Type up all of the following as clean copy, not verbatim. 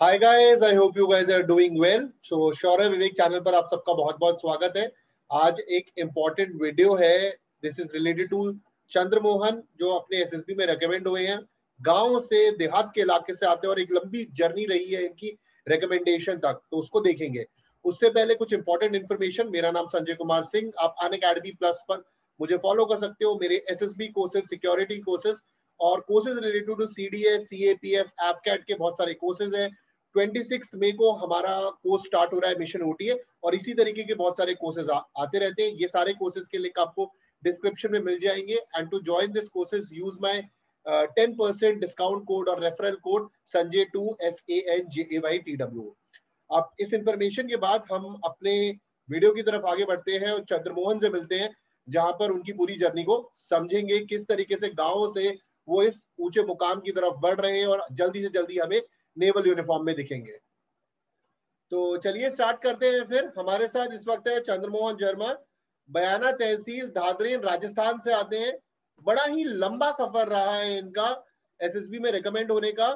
Hi guys, I hope you guys are doing well. So Shaurya Vivek channel पर आप सबका बहुत बहुत स्वागत है। आज एक इम्पॉर्टेंट वीडियो है। This is related to Chandramohan, जो अपने एसएसबी में रिकमेंड हुए हैं। गांव से, देहात के इलाके से आते हैं और एक लंबी जर्नी रही है इनकी रिकमेंडेशन तक, तो उसको देखेंगे। उससे पहले कुछ इंपॉर्टेंट इन्फॉर्मेशन। मेरा नाम संजय कुमार सिंह। आप अनअकैडमी प्लस पर मुझे फॉलो कर सकते हो। मेरे एसएसबी कोर्सेज, सिक्योरिटी कोर्सेज और courses related to CDS, CAPF, AFCAT के बहुत सारे कोर्सेज हैं। 26 मई को हमारा कोर्स स्टार्ट हो रहा है, मिशन ओटीए, और इसी तरीके के बहुत सारे कोर्सेज आते रहते हैं। ये सारे कोर्सेज के लिंक आपको डिस्क्रिप्शन में मिल जाएंगे। And to join this courses use my 10% discount code और रेफरल कोड संजय2 SANJAYTW। अब इस इंफॉर्मेशन के बाद हम अपने वीडियो की तरफ आगे बढ़ते हैं और चंद्रमोहन से मिलते हैं, जहां पर उनकी पूरी जर्नी को समझेंगे, किस तरीके से गांव से वो इस ऊंचे मुकाम की तरफ बढ़ रहे हैं और जल्दी से जल्दी हमें नेवल यूनिफॉर्म में दिखेंगे। तो चलिए स्टार्ट करते हैं। फिर हमारे साथ इस वक्त है चंद्रमोहन जर्मा। बयाना तहसील, धादरीन, राजस्थान से आते हैं। बड़ा ही लंबा सफर रहा है इनका एसएसबी में रिकमेंड होने का।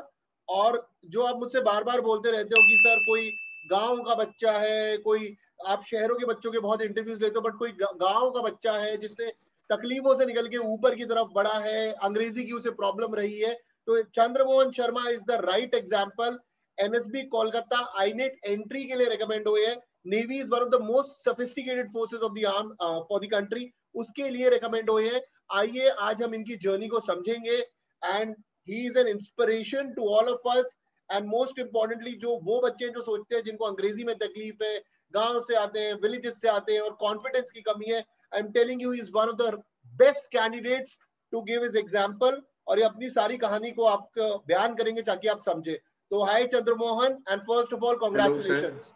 और जो आप मुझसे बार बार बोलते रहते हो कि सर कोई गांव का बच्चा है, कोई, आप शहरों के बच्चों के बहुत इंटरव्यूज लेते हो, बट कोई गांव का बच्चा है जिसने तकलीफों से निकल के ऊपर की तरफ बढ़ा है, अंग्रेजी की उसे प्रॉब्लम रही है, तो Chandramohan Sharma is the right example. NSB Kolkata INET entry के लिए रिकमेंड हुए हैं। Navy is one of the most sophisticated forces of the arm for the country, उसके लिए रिकमेंड हुए हैं। आइए आज हम इनकी जर्नी को समझेंगे। And he is an inspiration to all of us. And most importantly, जो वो बच्चे जो सोचते हैं जिनको अंग्रेजी में तकलीफ है, गांव से आते हैं, विलेजेस से आते हैं और कॉन्फिडेंस की कमी है, I am telling you, is one of the best candidates to give his example. और ये अपनी सारी कहानी को आप बयान करेंगे ताकि आप समझे। तो hi Chandramohan, and first of all congratulations.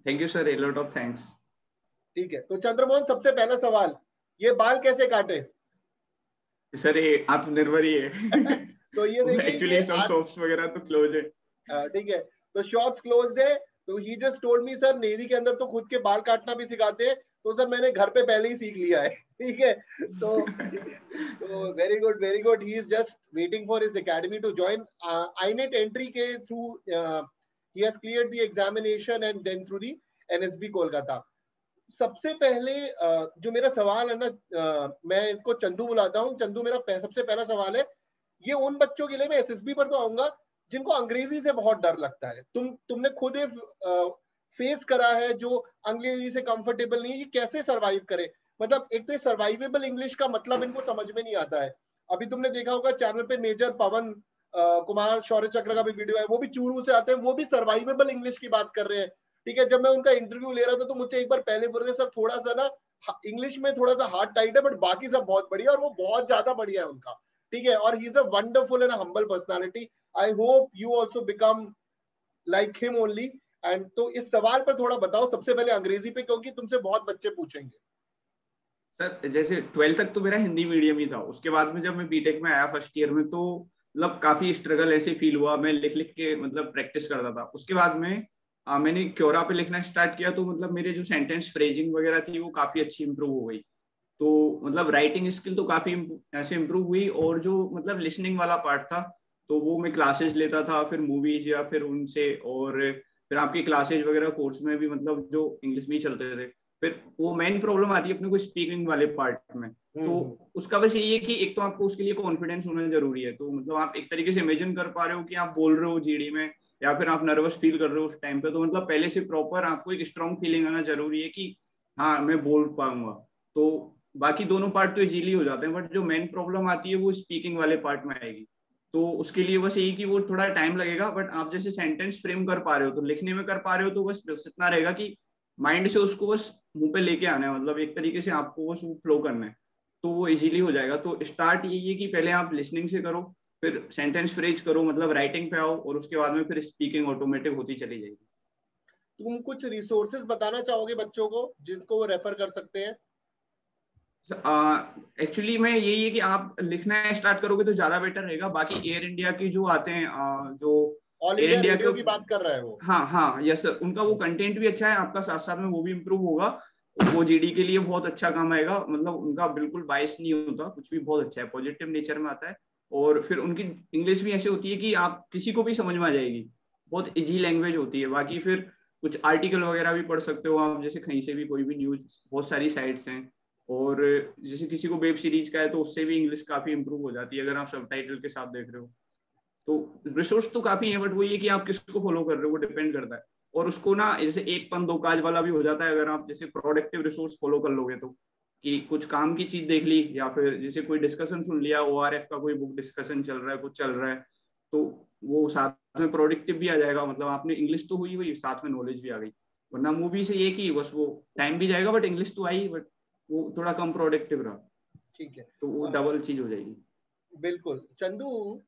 Thank you sir, a lot of thanks. ठीक है, तो चंद्रमोहन, सबसे पहला सवाल, ये बाल कैसे काटे? सर ये आत्मनिर्भर ही है। तो ये देखिए, एक्चुअली सब शॉप्स वगैरह तो क्लोज है। ठीक है, तो शॉप्स क्लोज्ड है। तो he just told me sir, navy के अंदर तो खुद के बाल काटना भी सिखाते हैं। तो सर मैंने घर पे पहले ही सीख लिया है। ठीक है, तो very good, very good. He is just waiting for his academy to join. INET entry के through he has cleared the examination and then through the NSB Kolkata. सबसे पहले जो मेरा सवाल है ना, मैं इसको चंदू बुलाता हूँ। चंदू, मेरा सबसे पहला सवाल है, ये उन बच्चों के लिए, मैं एसएसबी पर तो आऊंगा, जिनको अंग्रेजी से बहुत डर लगता है। तुमने खुद फेस करा है, जो अंग्रेजी से कंफर्टेबल नहीं है, ये कैसे सरवाइव करे? मतलब एक तो सर्वाइवेबल इंग्लिश का मतलब इनको समझ में नहीं आता है। अभी तुमने देखा होगा चैनल पे मेजर पवन कुमार शौर्य चक्र का भी वीडियो है, वो भी चूरू से आते हैं, वो भी सर्वाइवेबल इंग्लिश की बात कर रहे हैं। ठीक है, जब मैं उनका इंटरव्यू ले रहा था तो मुझसे एक बार पहले बोल रहे सर, थोड़ा सा ना इंग्लिश में थोड़ा सा हार्ड टाइट है, बट बाकी सब बहुत बढ़िया, और वो बहुत ज्यादा बढ़िया है उनका। ठीक है, और he is a wonderful and humble personality. I hope you also become like him only. And तो इस सवाल पर थोड़ा बताओ सबसे पहले अंग्रेजी पे, क्योंकि तुमसे बहुत बच्चे पूछेंगे। सर जैसे 12th तक तो मेरा हिंदी मीडियम ही था। उसके बाद में जब मैं बीटेक में आया फर्स्ट ईयर में, तो मतलब काफी स्ट्रगल ऐसे फील हुआ। मैं लिख लिख के मतलब प्रैक्टिस करता था। उसके बाद में मैंने क्योरा पे लिखना स्टार्ट किया, तो मतलब मेरे जो सेंटेंस फ्रेजिंग वगैरह थी वो काफी अच्छी इंप्रूव हो गई। तो मतलब राइटिंग स्किल तो काफी ऐसे इम्प्रूव हुई। और जो मतलब लिसनिंग वाला पार्ट था, तो वो मैं क्लासेस लेता था, फिर मूवीज या फिर उनसे, और फिर आपकी क्लासेज वगैरह कोर्स में भी मतलब जो इंग्लिश में ही चलते थे। फिर वो मेन प्रॉब्लम आती है अपने को स्पीकिंग वाले पार्ट में। तो उसका बस यही है कि एक तो आपको उसके लिए कॉन्फिडेंस होना जरूरी है। तो मतलब आप एक तरीके से इमेजिन कर पा रहे हो कि आप बोल रहे हो जीडी में, या फिर आप नर्वस फील कर रहे हो उस टाइम पे, तो मतलब पहले से प्रॉपर आपको एक स्ट्रॉन्ग फीलिंग आना जरूरी है कि हाँ मैं बोल पाऊंगा। तो बाकी दोनों पार्ट तो इजीली हो जाते हैं, बट जो मेन प्रॉब्लम आती है वो स्पीकिंग वाले पार्ट में आएगी। तो उसके लिए बस यही कि वो थोड़ा टाइम लगेगा, बट आप जैसे सेंटेंस फ्रेम कर पा रहे हो, तो लिखने में कर पा रहे हो, तो बस इतना रहेगा कि माइंड से उसको बस मुंह पे लेके आना है। मतलब एक तरीके से आपको बस फ्लो करना है, तो वो इजीली हो जाएगा। तो स्टार्ट यही है कि पहले आप लिसनिंग से करो, फिर सेंटेंस फ्रेज करो, मतलब राइटिंग पे आओ, और उसके बाद में फिर स्पीकिंग ऑटोमेटिक होती चली जाएगी। तुम कुछ रिसोर्सेज बताना चाहोगे बच्चों को जिसको वो रेफर कर सकते हैं? एक्चुअली मैं यही है कि आप लिखना स्टार्ट करोगे तो ज्यादा बेटर रहेगा। बाकी एयर इंडिया की जो आते हैं, जो all air India India radio के, की बात कर रहा है वो। हाँ हाँ यस सर, उनका वो कंटेंट भी अच्छा है, आपका साथ साथ में वो भी इम्प्रूव होगा। वो जीडी के लिए बहुत अच्छा काम आएगा। मतलब उनका बिल्कुल बायस नहीं होता, कुछ भी बहुत अच्छा है, पॉजिटिव नेचर में आता है। और फिर उनकी इंग्लिश भी ऐसी होती है कि आप किसी को भी समझ में आ जाएगी। बहुत इजी लैंग्वेज होती है। बाकी फिर कुछ आर्टिकल वगैरह भी पढ़ सकते हो आप, जैसे कहीं से भी कोई भी न्यूज, बहुत सारी साइट्स हैं। और जैसे किसी को वेब सीरीज का है तो उससे भी इंग्लिश काफी इंप्रूव हो जाती है अगर आप सबटाइटल के साथ देख रहे हो। तो रिसोर्स तो काफी है, बट वो ये कि आप किसको फॉलो कर रहे हो वो डिपेंड करता है। और उसको ना जैसे एक पन दो काज वाला भी हो जाता है अगर आप जैसे प्रोडक्टिव रिसोर्स फॉलो कर लोगे तो, कि कुछ काम की चीज देख ली या फिर जैसे कोई डिस्कशन सुन लिया, ORF का कोई बुक डिस्कशन चल रहा है, कुछ चल रहा है, तो वो साथ में प्रोडक्टिव भी आ जाएगा, मतलब आपने इंग्लिश तो हुई हुई साथ में नॉलेज भी आ गई। वरना मूवी से ये कि बस वो टाइम भी जाएगा बट इंग्लिश तो आई, बट वो थोड़ा कम प्रोडक्टिव रहा, ठीक है। तो वो डबल चीज हो जाएगी। बिल्कुल चंदू,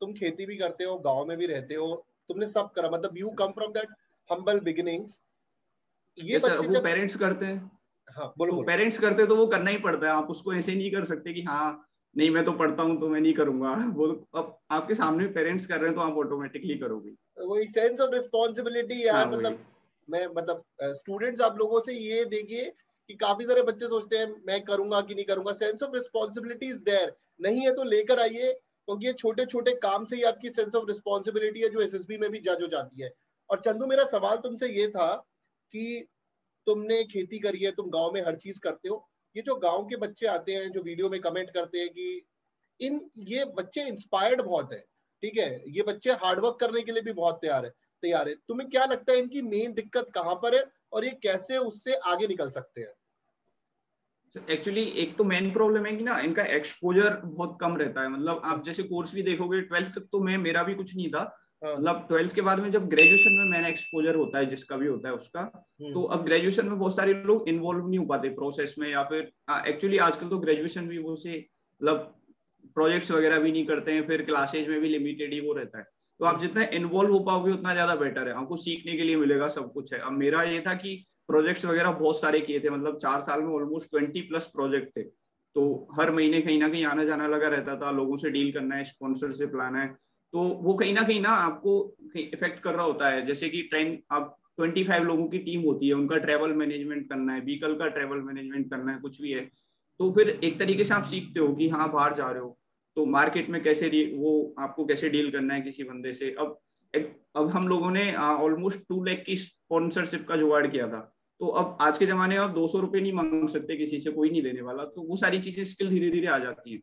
तुम खेती भी करते हो, गांव में भी रहते हो, तुमने सब करा, मतलब you come from that humble beginnings. ये ये सर बच्चे वो जब, पेरेंट्स करते हैं, हाँ बोलो तो बोलो। पेरेंट्स करते तो वो करना ही पड़ता है, आप उसको ऐसे नहीं कर सकते कि हाँ नहीं मैं तो पढ़ता हूँ तो मैं नहीं करूंगा। वो तो अब आपके सामने पेरेंट्स कर रहे हैं तो आप ऑटोमेटिकली करोगे। वही सेंस ऑफ रिस्पॉन्सिबिलिटी हाँ यार, वही। मतलब मैं मतलब स्टूडेंट्स आप लोगों से ये देखिए कि काफी सारे बच्चे सोचते हैं मैं करूंगा कि नहीं करूंगा, sense of responsibility is there, नहीं है तो लेकर आइए, क्योंकि ये छोटे छोटे काम से ही आपकी सेंस ऑफ रिस्पॉन्सिबिलिटी है जो एसएसबी में भी जज हो जाती है। और चंदू, मेरा सवाल तुमसे ये था कि तुमने खेती करी है, तुम गांव में हर चीज करते हो, ये जो गांव के बच्चे आते हैं जो वीडियो में कमेंट करते हैं कि इन ये बच्चे इंस्पायर्ड बहुत है, ठीक है, ये बच्चे हार्डवर्क करने के लिए भी बहुत तैयार है, तुम्हें क्या लगता है इनकी मेन दिक्कत कहां पर है और ये कैसे उससे आगे निकल सकते हैं? एक्चुअली एक तो मेन प्रॉब्लम है कि ना इनका एक्सपोजर बहुत कम रहता है। मतलब आप जैसे कोर्स भी देखोगे, 12th तक तो मैं मेरा भी कुछ नहीं था, हाँ। मतलब 12th के बाद में जब ग्रेजुएशन में मैंने एक्सपोजर होता है जिसका भी होता है उसका, तो अब ग्रेजुएशन में बहुत सारे लोग इन्वॉल्व नहीं हो पाते प्रोसेस में, या फिर एक्चुअली आजकल तो ग्रेजुएशन भी वो से मतलब प्रोजेक्ट्स वगैरह भी नहीं करते हैं, फिर क्लासेज में भी लिमिटेड ही वो रहता है। तो आप जितना इन्वॉल्व हो पाओगे उतना ज्यादा बेटर है, आपको सीखने के लिए मिलेगा, सब कुछ है। अब मेरा ये था कि प्रोजेक्ट्स वगैरह बहुत सारे किए थे, मतलब 4 साल में ऑलमोस्ट 20+ प्रोजेक्ट थे। तो हर महीने कहीं ना कहीं आना जाना लगा रहता था, लोगों से डील करना है, स्पॉन्सरशिप लाना है, तो वो कहीं ना आपको इफेक्ट कर रहा होता है। जैसे कि ट्रेन, अब 25 लोगों की टीम होती है, उनका ट्रेवल मैनेजमेंट करना है, व्हीकल का ट्रेवल मैनेजमेंट करना है, कुछ भी है, तो फिर एक तरीके से आप सीखते हो कि हाँ बाहर जा रहे हो तो मार्केट में कैसे वो आपको कैसे डील करना है किसी बंदे से। अब हम लोगों ने ऑलमोस्ट 2 लाख की स्पॉन्सरशिप का जुगाड़ किया था। तो अब आज के जमाने में आप 200 रुपये नहीं मांग सकते किसी से, कोई नहीं देने वाला, तो वो सारी चीजें स्किल धीरे धीरे आ जाती है।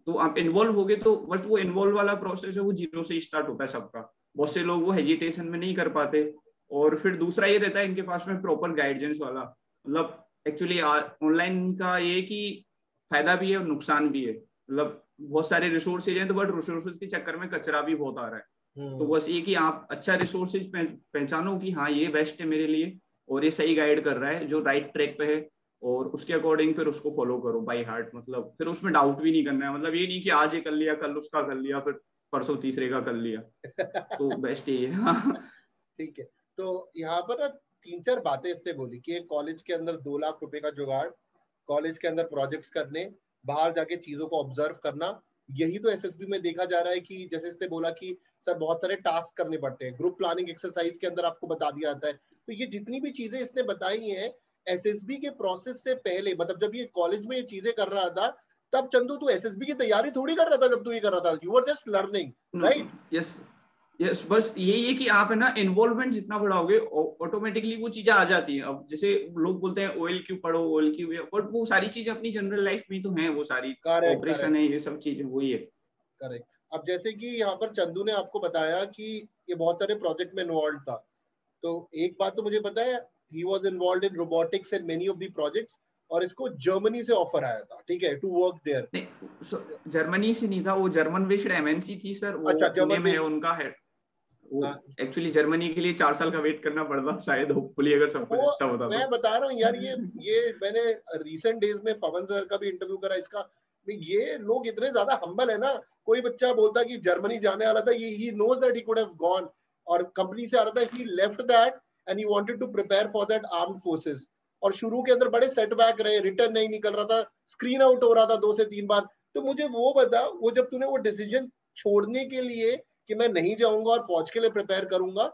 तो आप इन्वॉल्व हो गए तो बस वो इन्वॉल्व वाला प्रोसेस है वो जीरो से स्टार्ट होता है सबका। बहुत से लोग वो हेजिटेशन में नहीं कर पाते। और फिर दूसरा ये रहता है इनके पास में प्रॉपर गाइडेंस वाला, मतलब एक्चुअली ऑनलाइन का ये कि फायदा भी है और नुकसान भी है। मतलब बहुत सारे रिसोर्सेज हैं तो बट रिसोर्सेज के चक्कर में कचरा भी बहुत आ रहा है। तो बस ये कि आप अच्छा रिसोर्सेज पहचानो कि हाँ ये बेस्ट है मेरे लिए और ये सही गाइड कर रहा है जो राइट ट्रैक पे है, और उसके अकॉर्डिंग फिर उसको फॉलो करो बाय हार्ट। मतलब फिर उसमें डाउट भी नहीं करना है, मतलब ये नहीं कि आज ये कर लिया कल उसका कर लिया फिर परसों तीसरे का कर लिया, तो बेस्ट यही है। हाँ। ठीक है। तो यहाँ पर ना तीन चार बातें इसने बोली कि कॉलेज के अंदर 2 लाख रुपए का जुगाड़, कॉलेज के अंदर प्रोजेक्ट्स करने, बाहर जाके चीजों को ऑब्जर्व करना, यही तो एसएसबी में देखा जा रहा है कि जैसे इसने बोला कि सर बहुत सारे टास्क करने पड़ते हैं, ग्रुप प्लानिंग एक्सरसाइज के अंदर आपको बता दिया जाता है। तो ये जितनी भी चीजें इसने बताई हैं एसएसबी के प्रोसेस से पहले, मतलब जब ये कॉलेज में ये चीजें कर रहा था तब चंदू तू एसएसबी की तैयारी थोड़ी कर रहा था, जब तू ये कर रहा था you were just learning, right? Yes yes, बस यही है कि आप है ना इन्वॉल्वमेंट जितना बढ़ाओगे ऑटोमेटिकली वो चीजें आ जाती हैं। अब जैसे लोग बोलते हैं ओएल क्यू पढ़ो ओएल क्यू, बट वो सारी चीजें अपनी जनरल लाइफ में तो हैं, वो सारी करेक्ट ऑपरेशन करेक्ट है, ये सब चीजें वही है। करेक्ट। अब जैसे कि यहाँ पर चंदू ने आपको बताया कि ये बहुत सारे प्रोजेक्ट में इन्वॉल्व था, तो एक बात तो मुझे पता है, he was involved in robotics and many of the projects, और इसको जर्मनी से ऑफर आया था, ठीक है, टू वर्क देयर। नहीं जर्मनी से नहीं था, वो जर्मन बेस्ड एमएनसी थी सर, वो अच्छा, पुणे जर्मन में है बेस्ड। उनका है वो। हाँ, एक्चुअली जर्मनी के लिए 4 साल का वेट करना पड़ता शायद, होपफुली अगर सब कुछ वो अच्छा होता मैं तो। बता रहा हूँ यार, ये मैंने रिसेंट डेज में पवन सर का भी इंटरव्यू करा इसका, ये लोग इतने ज्यादा हम्बल है ना, कोई बच्चा बोलता कि जर्मनी जाने वाला था, he knows that he could have gone, और कंपनी से आ रहा था, he left that and he wanted to prepare for that armed forces, और शुरू के अंदर बड़े सेटबैक रहे, रिटर्न नहीं निकल रहा था, स्क्रीन आउट हो रहा था 2 से 3 बार। तो मुझे वो बता, वो जब तूने वो डिसीजन छोड़ने के लिए कि मैं नहीं जाऊंगा और फौज के लिए प्रिपेयर करूंगा,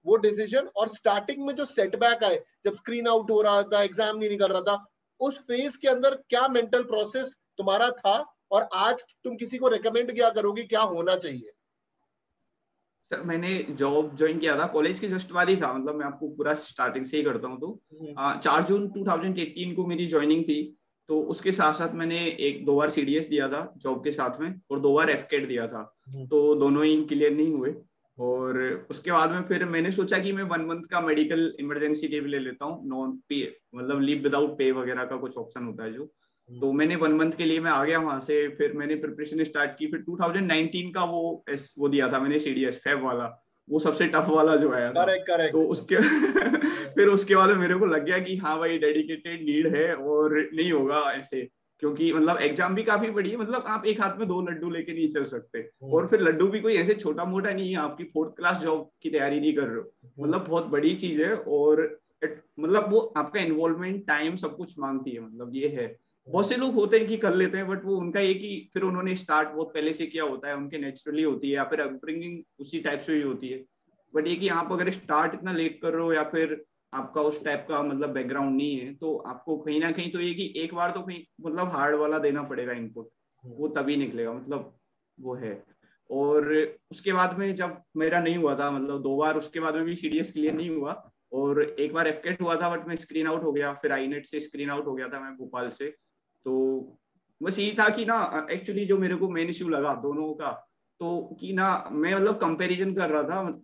वो डिसीजन और स्टार्टिंग में जो सेटबैक आए, जब स्क्रीन आउट हो रहा था, एग्जाम नहीं निकल रहा था, उस फेज के अंदर क्या मेंटल प्रोसेस तुम्हारा था, और आज तुम किसी को रेकमेंड क्या करोगे, क्या होना चाहिए? सर मैंने जॉब ज्वाइन किया था कॉलेज के जस्ट बाद ही था, मतलब मैं आपको पूरा स्टार्टिंग से ही करता हूँ। तो 4 जून 2018 को मेरी ज्वाइनिंग थी। तो उसके साथ साथ मैंने 1-2 बार CDS दिया था जॉब के साथ में, और 2 बार FCAT दिया था। तो दोनों ही क्लियर नहीं हुए। और उसके बाद में फिर मैंने सोचा कि मैं 1 मंथ का मेडिकल इमरजेंसी लीव ले लेता हूँ, नॉन पे, मतलब लीव विदाउट पे वगैरह का कुछ ऑप्शन होता है जो। तो मैंने 1 मंथ के लिए मैं आ गया वहां से। फिर मैंने प्रिपरेशन स्टार्ट की। फिर 2019 का वो दिया था मैंने CDS फेब वाला, वो सबसे टफ वाला जो आया था। Correct correct. तो उसके फिर उसके बाद मेरे को लग गया कि हाँ भाई डेडिकेटेड नीड है और नहीं होगा ऐसे, क्योंकि मतलब एग्जाम भी काफी बड़ी है, मतलब आप एक हाथ में 2 लड्डू लेके नहीं चल सकते। और फिर लड्डू भी कोई ऐसे छोटा मोटा नहीं है, आपकी 4th क्लास जॉब की तैयारी नहीं कर रहे हो, मतलब बहुत बड़ी चीज है। और मतलब वो आपका इन्वॉल्वमेंट टाइम सब कुछ मांगती है, मतलब ये है। बहुत से लोग होते हैं कि कर लेते हैं, बट वो उनका एक ही, फिर उन्होंने स्टार्ट बहुत पहले से किया होता है, उनके नेचुरली होती है, या फिर अपब्रिंगिंग उसी टाइप से ही होती है। बट ये कि आप अगर स्टार्ट इतना लेट कर रहे हो, या फिर आपका उस टाइप का मतलब बैकग्राउंड नहीं है, तो आपको कहीं ना कहीं तो ये कि एक बार तो कहीं मतलब हार्ड वाला देना पड़ेगा इनपुट, वो तभी निकलेगा, मतलब वो है। और उसके बाद में जब मेरा नहीं हुआ था, मतलब 2 बार उसके बाद में भी CDS क्लियर नहीं हुआ, और एक बार FCAT हुआ था बट मैं स्क्रीन आउट हो गया, फिर INET से स्क्रीन आउट हो गया था मैं भोपाल से। तो बस यही था कि ना एक्चुअली जो मेरे को मेन इश्यू लगा दोनों का, तो कि ना मैं मतलब कंपैरिजन कर रहा था,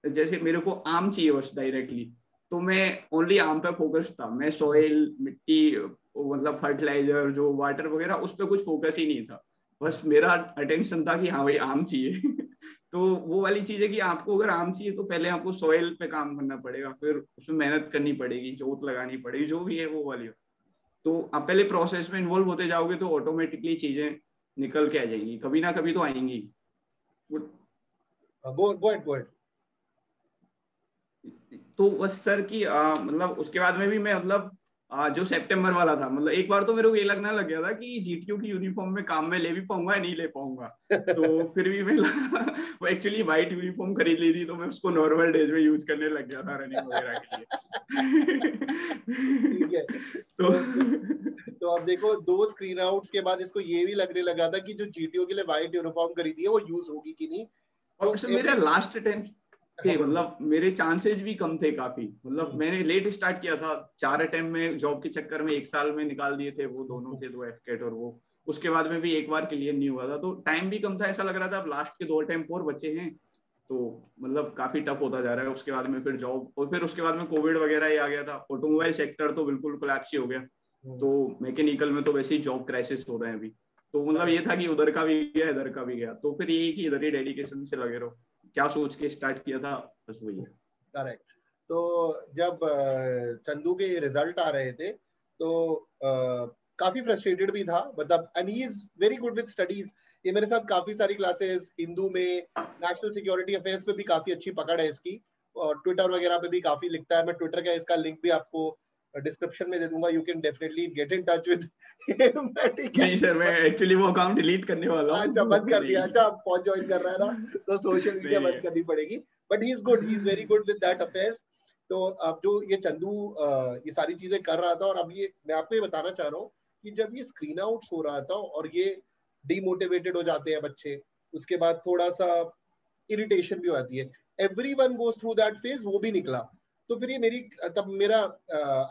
जैसे मेरे को आम चाहिए बस डायरेक्टली, तो मैं ओनली आम पे फोकस था। मैं सॉइल, मिट्टी, मतलब फर्टिलाइजर जो वाटर वगैरह उस पर कुछ फोकस ही नहीं था। बस मेरा अटेंशन था कि हाँ भाई आम चाहिए। तो वो वाली चीज है कि आपको अगर आम चाहिए तो पहले आपको सॉइल पे काम करना पड़ेगा, फिर उसमें मेहनत करनी पड़ेगी, जोत लगानी पड़ेगी, जो भी है वो वाली। तो आप पहले प्रोसेस में इन्वॉल्व होते जाओगे तो ऑटोमेटिकली चीजें निकल के आ जाएंगी, कभी ना कभी तो आएंगी। गो गो एट। तो बस सर की मतलब उसके बाद में भी मैं मतलब जो सितंबर वाला था, मतलब एक बार तो मेरे को ये लगना लग गया था कि GTO की यूनिफॉर्म में काम में ले भी पाऊंगा या नहीं ले पाऊंगा। तो फिर भी मैं वो एक्चुअली व्हाइट यूनिफॉर्म खरीद ली थी, तो मैं उसको नॉर्मल डेज में यूज करने लग गया था रनिंग वगैरह के लिए। ठीक है। तो तो अब देखो 2 स्क्रीन आउट्स के बाद इसको ये भी लगने लगा था कि जो GTO के लिए व्हाइट यूनिफॉर्म खरीदी है वो यूज होगी कि नहीं। और तो मेरा लास्ट अटेम्प्ट हाँ थे, बोलो। मतलब मेरे चांसेस भी कम थे काफी, मतलब मैंने लेट स्टार्ट किया था। 4 अटेम्प्ट में जॉब के चक्कर में 1 साल में निकाल दिए थे, वो दोनों थे, 2 FCAT और वो। उसके बाद में भी एक बार क्लियर नहीं हुआ था, तो टाइम भी कम था, ऐसा लग रहा था अब लास्ट के 2 अटेम्प्ट और बचे हैं। तो मतलब काफी टफ होता जा रहा है। उसके बाद में फिर जॉब, और फिर उसके बाद में कोविड वगैरह ही आ गया था, ऑटोमोबाइल सेक्टर तो बिल्कुल कोलैप्स ही हो गया। तो मैकेनिकल में तो वैसे ही जॉब क्राइसिस हो रहे हैं अभी। तो मतलब ये था कि उधर का भी गया, इधर का भी गया, तो फिर यही कि इधर ही डेडिकेशन से लगे रहो, क्या सोच के स्टार्ट किया था, बस वही है। करेक्ट। तो जब चंदू के रिजल्ट आ रहे थे तो काफी फ्रस्ट्रेटेड भी था, मतलब and he is very good with studies. ये मेरे साथ काफी सारी क्लासेस हिंदू में, नेशनल सिक्योरिटी अफेयर्स पे भी काफी अच्छी पकड़ है इसकी, और ट्विटर वगैरह पे भी काफी लिखता है। मैं ट्विटर का इसका लिंक भी आपको डिस्क्रिप्शन में दे दूंगा, you can definitely get in touch with him. ठीक है। नहीं सर, मैं एक्चुअली वो अकाउंट डिलीट करने वाला हूँ, अच्छा तो बंद कर दिया, नहीं। अच्छा फौज ज्वाइन कर रहा है ना, तो सोशल नहीं मीडिया नहीं बंद करनी पड़ेगी। But he is good, he is very good with that affairs. तो अब जो ये चंदू ये सारी चीजें कर रहा था, और अब ये मैं आपको ये बताना चाह रहा हूँ कि जब ये स्क्रीन आउट हो रहा था और ये डिमोटिवेटेड हो जाते हैं बच्चे, उसके बाद थोड़ा सा इरिटेशन भी आती है, everyone goes through that phase, वो भी निकला। तो फिर ये मेरी, तब मेरा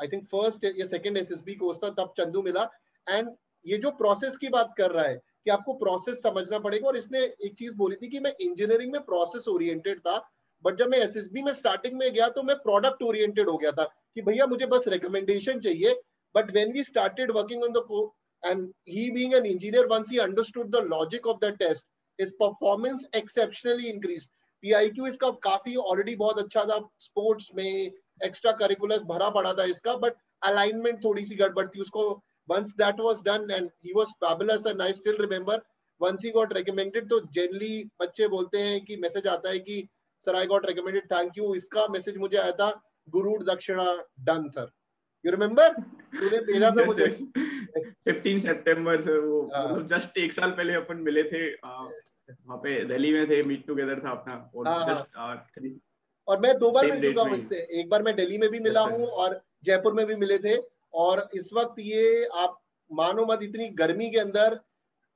आई थिंक फर्स्ट या सेकंड SSB कोर्स था, तब चंदू मिला। एंड ये जो प्रोसेस की बात कर रहा है कि आपको प्रोसेस समझना पड़ेगा, और इसने एक चीज बोली थी कि मैं इंजीनियरिंग में प्रोसेस ओरिएंटेड था, बट जब मैं SSB में स्टार्टिंग में गया तो मैं प्रोडक्ट ओरिएंटेड हो गया था कि भैया मुझे बस रिकमेंडेशन चाहिए। But when we started working on the and he being an engineer, once he understood the logic of the test, his performance exceptionally increased. PIQ इसका काफी ऑलरेडी बहुत अच्छा था, स्पोर्ट्स में एक्स्ट्रा करिकुलर्स भरा पड़ा था इसका, बट अलाइनमेंट थोड़ी सी गड़बड़ थी उसको। Once that was done and he was fabulous, and I still remember once he got recommended, तो generally बच्चे बोलते हैं कि मैसेज आता है कि sir I got recommended, thank you। इसका मैसेज मुझे आया था, गुरूर दक्षिणा डन सर, यू रिमेम्बर, तूने भेजा था यस मुझे। यस, 15 सितंबर सर, वो हाँ मतलब जस्ट 1 साल पहले अपन मिले थे, वहाँ पे दिल्ली में थे, मीट टुगेदर था अपना, और हाँ हाँ। जस्ट 3 और मैं 2 बार सेम मिल डेट चुका में हूँ ही। इससे, एक बार मैं दिल्ली में भी मिला यस सर। हूँ और जयपुर में भी मिले थे। और इस वक्त ये आप मानो मत, इतनी गर्मी के अंदर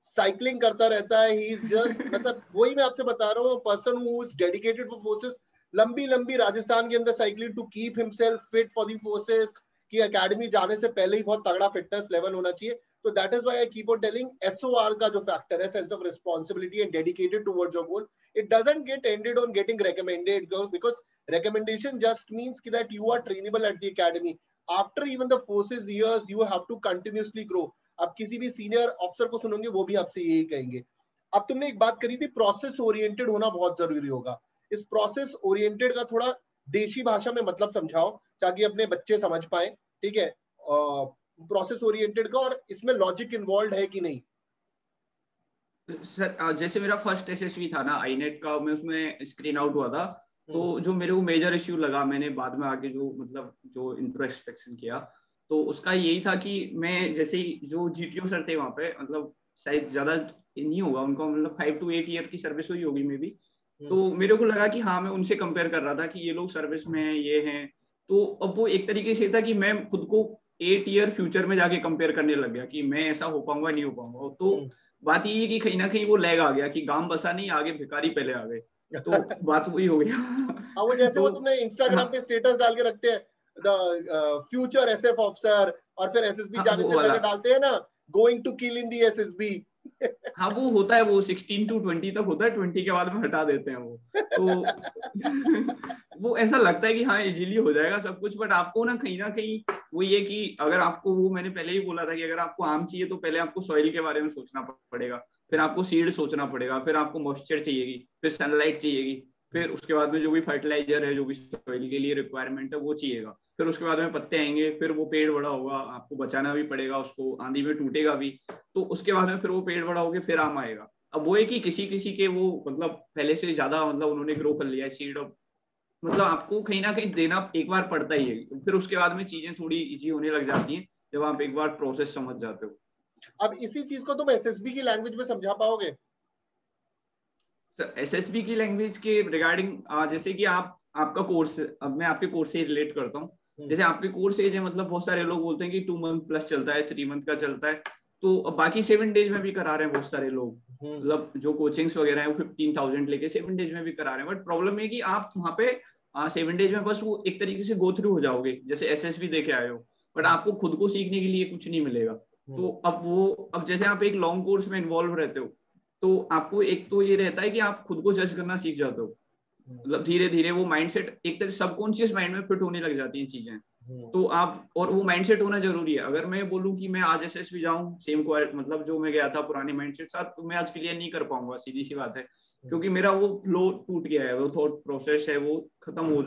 साइकिलिंग करता रहता है, ही इज जस्ट मतलब वही मैं आपसे बता रहा हूँ, person who is dedicated for forces, लंबी लंबी राजस्थान के अंदर cycling to keep himself fit for the forces, कि एकेडमी जाने से पहले ही बहुत तगड़ा फिटनेस लेवल होना चाहिए। तो that is why I keep on telling, SOR का जो फैक्टर है, sense of responsibility and dedicated towards your goal, it doesn't get ended on getting recommended, because recommendation just means that you are trainable at the academy. After even the forces years you have to continuously grow. आप किसी भी senior officer को सुनोगे वो भी आपसे यही कहेंगे। अब तुमने एक बात करी थी, प्रोसेस ओरिएंटेड होना बहुत जरूरी होगा। इस प्रोसेस ओरिएंटेड का थोड़ा देशी भाषा में मतलब समझाओ ताकि अपने बच्चे समझ पाए, ठीक है? प्रोसेस ओरिएंटेड का, और इसमें लॉजिक इन्वॉल्व है कि नहीं? सर जैसे मेरा फर्स्ट एसएसबी था ना आईनेट का, मैं उसमें स्क्रीन आउट हुआ था, तो जो मेरे को मेजर इश्यू लगा, मैंने बाद में आके जो मतलब जो इंट्रोस्पेक्शन किया, तो उसका यही था कि मैं जैसे ही जो जीटीओ सर थे वहाँ पे, मतलब शायद ज्यादा नहीं होगा उनको, मतलब 5 to 8 ईयर की सर्विस हुई होगी मे बी, तो मेरे को लगा कि हाँ मैं उनसे कंपेयर कर रहा था कि ये लोग सर्विस में हैं, ये हैं, तो अब वो एक तरीके से था कि मैं खुद को 8 ईयर फ्यूचर में जाके कंपेयर करने लग गया कि मैं ऐसा हो पाऊंगा नहीं हो पाऊंगा। तो बात ये है कि कहीं ना कहीं वो लैग आ गया कि गांव बसा नहीं, आगे भिखारी पहले आ गए, तो बात वही हो गया। हाँ, वो जैसे तो, वो तुमने इंस्टाग्राम पे स्टेटस डाल के रखते हैं, द फ्यूचर एसएफ ऑफिसर, और फिर एसएसबी जाने से पहले डालते हैं ना, going to kill in the SSB. हाँ वो होता है, वो 16 to 20 तक होता है, 20 के बाद में हटा देते हैं वो, तो वो ऐसा लगता है कि हाँ इजीली हो जाएगा सब कुछ, बट आपको ना कहीं वो ये कि अगर आपको, वो मैंने पहले ही बोला था कि अगर आपको आम चाहिए तो पहले आपको सॉइल के बारे में सोचना पड़ेगा, फिर आपको सीड सोचना पड़ेगा, फिर आपको मॉइस्चर चाहिएगी, फिर सनलाइट चाहिएगी, फिर उसके बाद में जो भी फर्टिलाइजर है, जो भी सॉइल के लिए रिक्वायरमेंट है वो चाहिएगा, फिर उसके बाद में पत्ते आएंगे, फिर वो पेड़ बड़ा होगा, आपको बचाना भी पड़ेगा उसको, आंधी में टूटेगा भी, तो उसके बाद में फिर वो पेड़ बड़ा होगा, फिर आम आएगा। अब वो है कि किसी किसी के वो मतलब पहले से ज्यादा मतलब उन्होंने ग्रो कर लिया है सीड, मतलब आपको कहीं ना कहीं देना एक बार पड़ता ही है, फिर उसके बाद में चीजें थोड़ी इजी होने लग जाती हैं जब आप एक बार प्रोसेस समझ जाते हो। अब इसी चीज को तुम एसएसबी की लैंग्वेज में समझा पाओगे? सर एसएसबी की लैंग्वेज के रिगार्डिंग, जैसे कि आपका कोर्स, अब मैं आपके कोर्स से रिलेट करता हूँ, जैसे आपके कोर्स एज है, मतलब बहुत सारे लोग बोलते हैं कि 2 मंथ प्लस चलता है, 3 मंथ का चलता है, तो अब बाकी 7 डेज में भी करा रहे हैं बहुत सारे लोग, मतलब जो कोचिंग्स वगैरह है वो 15,000 लेके 7 डेज में भी करा रहे हैं, बट प्रॉब्लम है कि आप वहाँ पे 7 डेज में बस वो एक तरीके से गो थ्रू हो जाओगे, जैसे एसएसबी दे के आए हो, बट आपको खुद को सीखने के लिए कुछ नहीं मिलेगा। तो अब जैसे आप एक लॉन्ग कोर्स में इन्वॉल्व रहते हो, तो आपको एक तो ये रहता है कि आप खुद को जज करना सीख जाते हो, मतलब धीरे धीरे वो माइंडसेट एक तरह सबकॉन्शियस माइंड में फिट होने लग जाती हैं चीजें, तो आप, और वो माइंडसेट होना जरूरी है। अगर मैं बोलूं कि मैं आज एसएसबी जाऊं सेम मतलब जो मैं गया था पुराने माइंडसेट साथ, तो मैं आज क्लियर नहीं कर पाऊंगा, सीधी सी बात है, क्योंकि मेरा वो फ्लो टूट गया है, वो थॉट प्रोसेस है वो खत्म हो,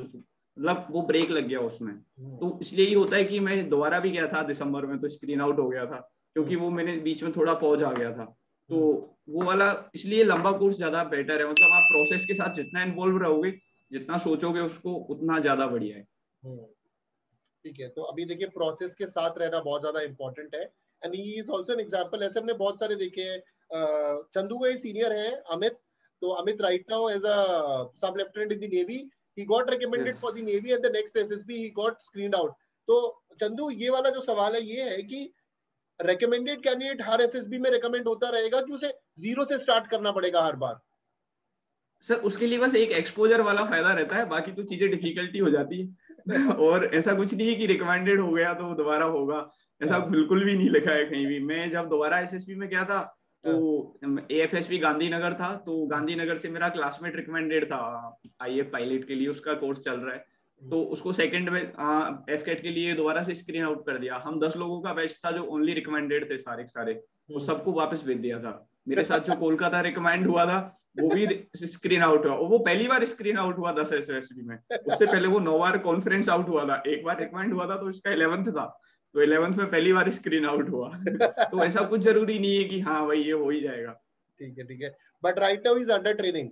मतलब वो ब्रेक लग गया उसमें। तो इसलिए ही होता है कि मैं दोबारा भी गया था दिसंबर में, तो स्क्रीन आउट हो गया था, क्योंकि वो मैंने बीच में थोड़ा पॉज आ गया था, तो वो वाला, इसलिए लंबा कोर्स ज्यादा बेटर है, मतलब आप प्रोसेस के साथ जितना इन्वॉल्व रहोगे, जितना सोचोगे उसको, उतना ज्यादा बढ़िया है। ठीक है, तो अभी देखिए प्रोसेस के साथ रहना बहुत ज्यादा इंपॉर्टेंट है, and he is also an example. ऐसे हमने बहुत सारे देखे हैं। चंदू का सीनियर है अमित, तो Amit right now as a sub lieutenant in the navy, he got recommended for the navy and the next SSB he got screened out. तो चंदू, ये वाला जो सवाल है ये है कि रेकमेंडेड कैंडिडेट हर एसएसबी में रेकमेंड होता रहेगा कि उसे जीरो से स्टार्ट करना पड़ेगा हर बार? सर उसके लिए बस एक एक्सपोजर वाला फायदा रहता है, बाकी तो चीजें डिफिकल्टी हो जाती है। और ऐसा कुछ नहीं है कि रिकमेंडेड हो गया तो दोबारा होगा, ऐसा बिल्कुल भी नहीं लिखा है कहीं भी। मैं जब दोबारा एसएसबी में गया था तो एएफएसबी गांधीनगर था, तो गांधीनगर से मेरा क्लासमेट रिकमेंडेड था आईएफ पायलट के लिए, उसका कोर्स चल रहा है, तो उसको सेकंड में एफकेट के लिए दोबारा से स्क्रीन आउट कर दिया। हम 10 लोगों का बैच था जो ओनली रिकमेंडेड थे सारे सारे, तो सबको वापस भेज दिया था। मेरे साथ जो कोलकाता रिकमेंड हुआ था वो भी स्क्रीन आउट हुआ, वो पहली बार स्क्रीन आउट हुआ 10 एसएसबी में, उससे पहले वो 9 बार कॉन्फ्रेंस आउट हुआ था, एक बार रिकमेंड हुआ था तो इसका 11th था, तो 11th में पहली बार स्क्रीन आउट हुआ। तो ऐसा कुछ जरूरी नहीं है कि हाँ भाई ये हो ही जाएगा। ठीक है, ठीक है, but right now is under training.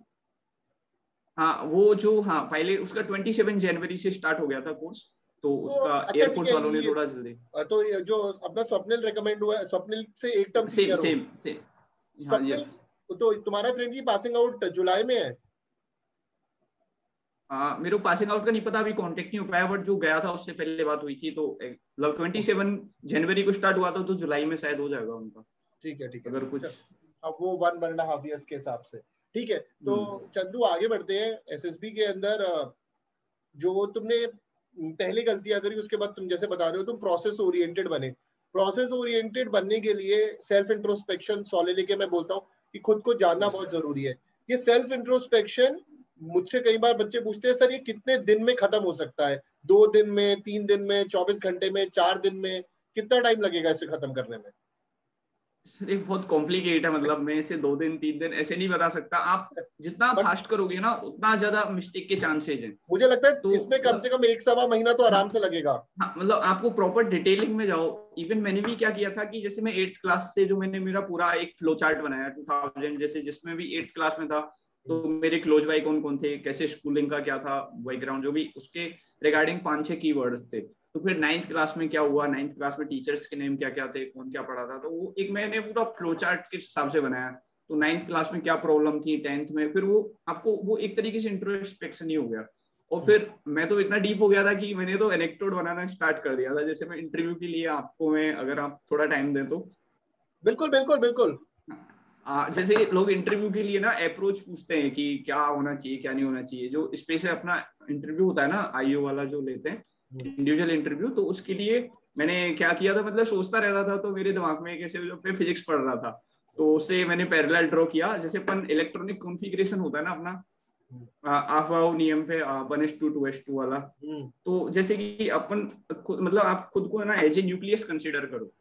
हाँ वो जो, हाँ पहले उसका 27 जनवरी से स्टार्ट हो गया था कोर्स, तो उसका एयरफोर्स वालों ने थोड़ा जल्दी। तो ये जो अपना स्वप्निल रेकमेंड हुआ है, स्वप्निल से एक टर्म सीनियर हो? सेम हाँ, यस। तो तुम्हारा फ्रेंड की पासिंग आउट जुलाई में है? मेरे को पासिंग आउट का नहीं पता, अभी कांटेक्ट नहीं हो पाया, बट जो गया था उससे पहले बात हुई थी, तो मतलब 27 जनवरी को स्टार्ट हुआ था, तो जुलाई में शायद हो जाएगा उनका। ठीक है, ठीक है, अगर कुछ। अब वो 1.5 ईयर्स के हिसाब से, ठीक है। तो चंदू आगे बढ़ते हैं। एसएसबी के अंदर जो तुमने पहली गलतियां करी, उसके बाद तुम जैसे बता रहे हो तुम प्रोसेस ओरिएंटेड बने। प्रोसेस ओरिएंटेड बनने के लिए सेल्फ इंट्रोस्पेक्शन, सॉले लेके मैं बोलता हूँ कि खुद को जानना बहुत जरूरी है। ये सेल्फ इंट्रोस्पेक्शन मुझसे कई बार बच्चे पूछते हैं, सर ये कितने दिन में खत्म हो सकता है? 2 दिन में, 3 दिन में, 24 घंटे में, 4 दिन में? कितना टाइम लगेगा इसे खत्म करने में? सर एक बहुत कॉम्प्लिकेट है, मतलब मैं इसे 2 दिन 3 दिन ऐसे नहीं बता सकता। आप जितना बट फास्ट करोगे ना उतना ज्यादा मिस्टेक के चांसेज हैं। मुझे लगता है तो इसमें कम से कम 1-1.25 महीना तो आराम से लगेगा। हाँ, मतलब आपको प्रॉपर डिटेलिंग में जाओ। इवन मैंने भी क्या किया था कि जैसे मैं 8th क्लास से जो मैंने मेरा पूरा एक फ्लो चार्ट बनाया 2000 जैसे, जिसमें भी 8th क्लास में था तो मेरे क्लोज भाई कौन कौन थे, कैसे स्कूलिंग का क्या था बैकग्राउंड, जो भी उसके रिगार्डिंग 5-6 कीवर्ड्स थे। तो फिर 9th क्लास में क्या हुआ, 9th क्लास में टीचर्स के नेम क्या क्या थे, कौन क्या पढ़ा था, तो वो एक मैंने पूरा फ्लो चार्ट के हिसाब से बनाया। तो 9th क्लास में क्या प्रॉब्लम थी, 10th में, फिर वो आपको वो एक तरीके से इंट्रोस्पेक्शन ही हो गया। और फिर मैं तो इतना डीप हो गया था कि मैंने तो एनेक्डोट बनाना स्टार्ट कर दिया था। जैसे मैं इंटरव्यू के लिए आपको, मैं अगर आप थोड़ा टाइम दें तो। बिल्कुल बिल्कुल बिल्कुल। जैसे लोग इंटरव्यू के लिए ना अप्रोच पूछते हैं कि क्या होना चाहिए क्या नहीं होना चाहिए, जो स्पेशल अपना इंटरव्यू होता है ना आईओ वाला जो लेते हैं इंडिविजुअल इंटरव्यू, तो उसके लिए मैंने क्या किया था, मतलब सोचता रहता था तो मेरे दिमाग में कैसे अपने फिजिक्स पढ़ रहा था, तो उससे मैंने पैरेलल ड्रॉ किया। जैसे अपन इलेक्ट्रॉनिक कॉन्फ़िगरेशन होता है ना अपना, आफाओ नियम पे 1:2 2:2 वाला। तो जैसे कि अपन मतलब आप खुद को ना एज ए न्यूक्लियस कंसीडर करो,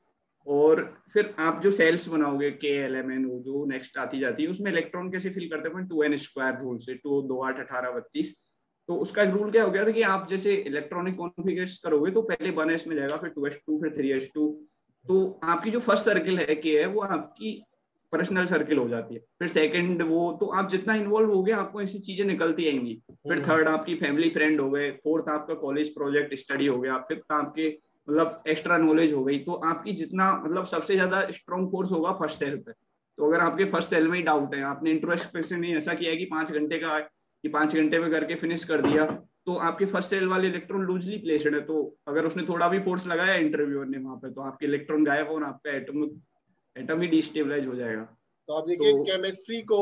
और फिर आप जो सेल्स बनाओगे KLMNO जो नेक्स्ट आती जाती है, उसमें इलेक्ट्रॉन कैसे फिल करते हैं 2n² रूल से, 2 2 8 18 32। तो उसका रूल क्या हो गया था कि आप जैसे इलेक्ट्रॉनिक कॉन्फ़िगरेशन करोगे तो पहले 1s में जाएगा, फिर 2s2, फिर 3s2। तो आपकी जो फर्स्ट सर्किल है K है वो आपकी पर्सनल सर्किल हो जाती है। फिर सेकंड वो, तो आप जितना इन्वॉल्व हो गए आपको ऐसी चीजें निकलती आएंगी। फिर थर्ड आपकी फैमिली फ्रेंड हो गए, फोर्थ आपका कॉलेज प्रोजेक्ट स्टडी हो गया, फिफ्थ आपके मतलब एक्स्ट्रा नॉलेज हो गई। तो आपकी जितना मतलब सबसे ज्यादा स्ट्रॉन्ग फोर्स होगा फर्स्ट सेल पे। तो अगर आपके फर्स्ट सेल में ही डाउट है, आपने इंट्रोस्पेक्शन नहीं ऐसा किया है कि 5 घंटे का कि 5 घंटे में करके फिनिश कर दिया, तो आपके फर्स्ट सेल वाले इलेक्ट्रॉन लूजली प्लेस्ड है, तो अगर उसने थोड़ा भी फोर्स लगाया इंटरव्यूअर ने वहां पे, तो आपके इलेक्ट्रॉन गायब और आपका एटम ही डिस्टेबलाइज हो जाएगा। तो आप देखिए तो केमिस्ट्री को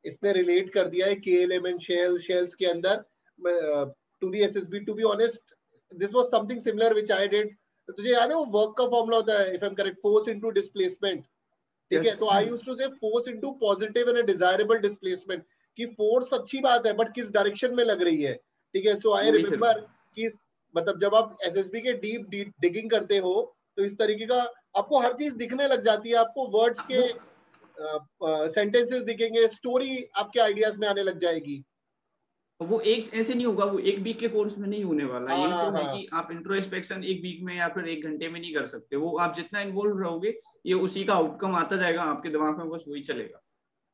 इसने रिलेट कर दिया है KLMN शेल्स के अंदर to the SSB। To be honest, this was something similar which I did. तुझे याद है वो वर्क का फॉर्मूला होता है, if I am correct, force into displacement, ठीक है? यस, तो I used to say force into positive and desirable displacement, कि फोर्स अच्छी बात है बट किस डायरेक्शन में लग रही है, ठीक है? सो आई वही फिर रिमेम्बर कि मतलब जब आप SSB के डीप डिगिंग करते हो तो इस तरीके का आपको हर चीज दिखने लग जाती है, आपको वर्ड्स के वो सेंटेंसेस दिखेंगे, स्टोरी आपके आइडियाज में आने लग जाएगी। वो एक ऐसे नहीं होगा, वो एक वीक के कोर्स में नहीं होने वाला। हाँ यही हाँ तो है हाँ। कि आप इंट्रोस्पेक्शन एक वीक में या फिर 1 घंटे में नहीं कर सकते। वो आप जितना इन्वॉल्व रहोगे ये उसी का आउटकम आता जाएगा आपके दिमाग में, बस वही चलेगा।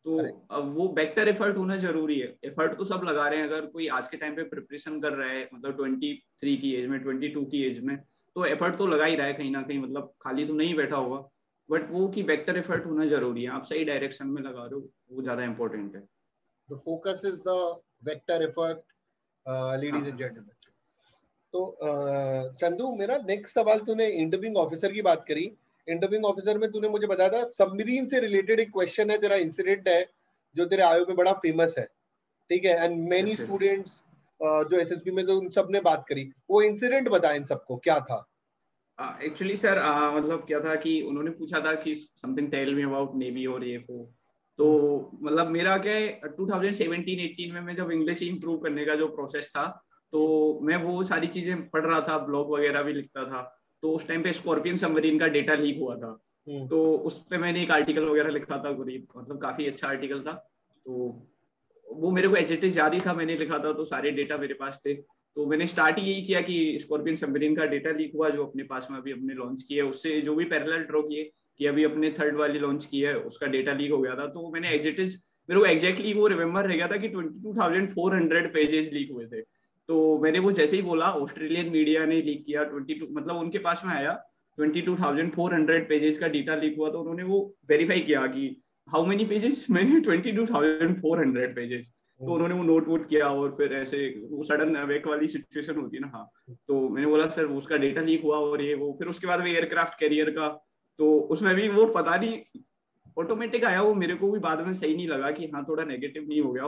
तो करेक्ट। अब वो बेटर एफर्ट होना जरूरी है। एफर्ट तो सब लगा रहे हैं, अगर कोई आज के टाइम पे प्रिपरेशन कर रहा है मतलब 23 की एज में, 22 की एज में, तो एफर्ट तो लगा ही रहा है कहीं ना कहीं, मतलब खाली तो नहीं बैठा होगा। बट वो कि बेटर एफर्ट होना जरूरी है, आप सही डायरेक्शन में लगा रहे हो, वो ज्यादा इंपॉर्टेंट है। The focus is the vector effort, ladies and हाँ जेंटलमैन। तो चंदू, मेरा नेक्स्ट सवाल, तूने इंटरव्यूइंग ऑफिसर की बात करी। इंटरव्यूइंग ऑफिसर में तूने मुझे बताया था सबमरीन से रिलेटेड एक क्वेश्चन है, तेरा इंसिडेंट है जो तेरे आयो में बड़ा फेमस है, ठीक है? And many yes yes. Students जो SSB में तो उन सब ने बात करी, वो इंसिडेंट बता इन सबको क्या था? एक्चुअली सर मतलब क्या था कि उन्होंने पूछा था कि something tell me about navy और ये वो। तो मतलब मेरा क्या है 2017-18 में मैं जब इंग्लिश इंप्रूव करने का जो प्रोसेस था, तो मैं वो सारी चीजें पढ़ रहा था, ब्लॉग वगैरह भी लिखता था। तो उस टाइम पे स्कॉर्पियन सबमरीन का डेटा लीक हुआ था, तो उस पे मैंने एक आर्टिकल वगैरह लिखा था, करीब मतलब काफी अच्छा आर्टिकल था। तो वो मेरे को एज इट इज याद ही था, मैंने लिखा था, तो सारे डेटा मेरे पास थे। तो मैंने स्टार्ट ही यही किया कि स्कॉर्पियन सबमरीन का डेटा लीक हुआ जो अपने पास में अभी अपने लॉन्च किया है, उससे जो भी पैरेलल ड्रॉ किए कि अभी अपने थर्ड वाली लॉन्च की है उसका डेटा लीक हो गया था। तो मैंने एज इट इज, मेरे को एग्जैक्टली वो रिमेम्बर रह गया था कि 22,400 पेजेस लीक हुए थे। तो मैंने वो जैसे ही बोला, ऑस्ट्रेलियन मीडिया ने लीक किया 22, मतलब उनके पास में आया 22,400 पेजेस का डेटा लीक हुआ, तो उन्होंने वो वेरीफाई किया कि हाउ मेनी पेजेस, मैंने 22,400 पेजेस। तो उन्होंने वो नोट वोट किया, और फिर ऐसे वो सडन अवेक वाली सिचुएशन होती है ना, हाँ। तो मैंने बोला सर उसका डेटा लीक हुआ और ये वो, फिर उसके बाद में एयरक्राफ्ट कैरियर का, तो उसमें भी वो पता नहीं ऑटोमेटिक आया, वो मेरे को भी बाद में सही नहीं लगा कि हाँ थोड़ा नेगेटिव नहीं हो गया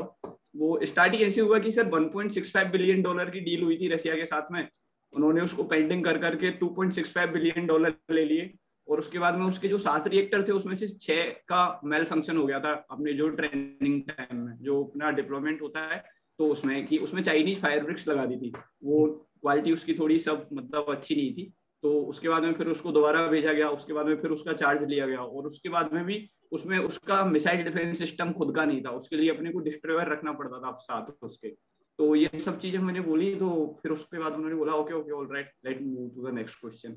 वो स्टार्टिंग ऐसे हुआ कि सर 1.65 बिलियन डॉलर की डील हुई थी रशिया के साथ में, उन्होंने उसको पेंडिंग कर करके 2.65 बिलियन डॉलर ले लिए, और उसके बाद में उसके जो 7 रिएक्टर थे उसमें से 6 का मेल फंक्शन हो गया था अपने जो ट्रेनिंग टाइम में, जो अपना डिप्लॉयमेंट होता है तो उसमें कि उसमें चाइनीज फायर ब्रिक्स लगा दी थी, वो क्वालिटी उसकी थोड़ी सब मतलब अच्छी नहीं थी, तो उसके बाद में फिर उसको दोबारा भेजा गया, उसके बाद में फिर उसका चार्ज लिया गया, और उसके बाद में भी उसमें उसका मिसाइल डिफेंस सिस्टम खुद का नहीं था, उसके लिए अपने को डिस्ट्रॉयर रखना पड़ता था साथ उसके। तो ये सब चीजें मैंने बोली, तो फिर उसके बाद उन्होंने बोला okay okay all right let move to the next question.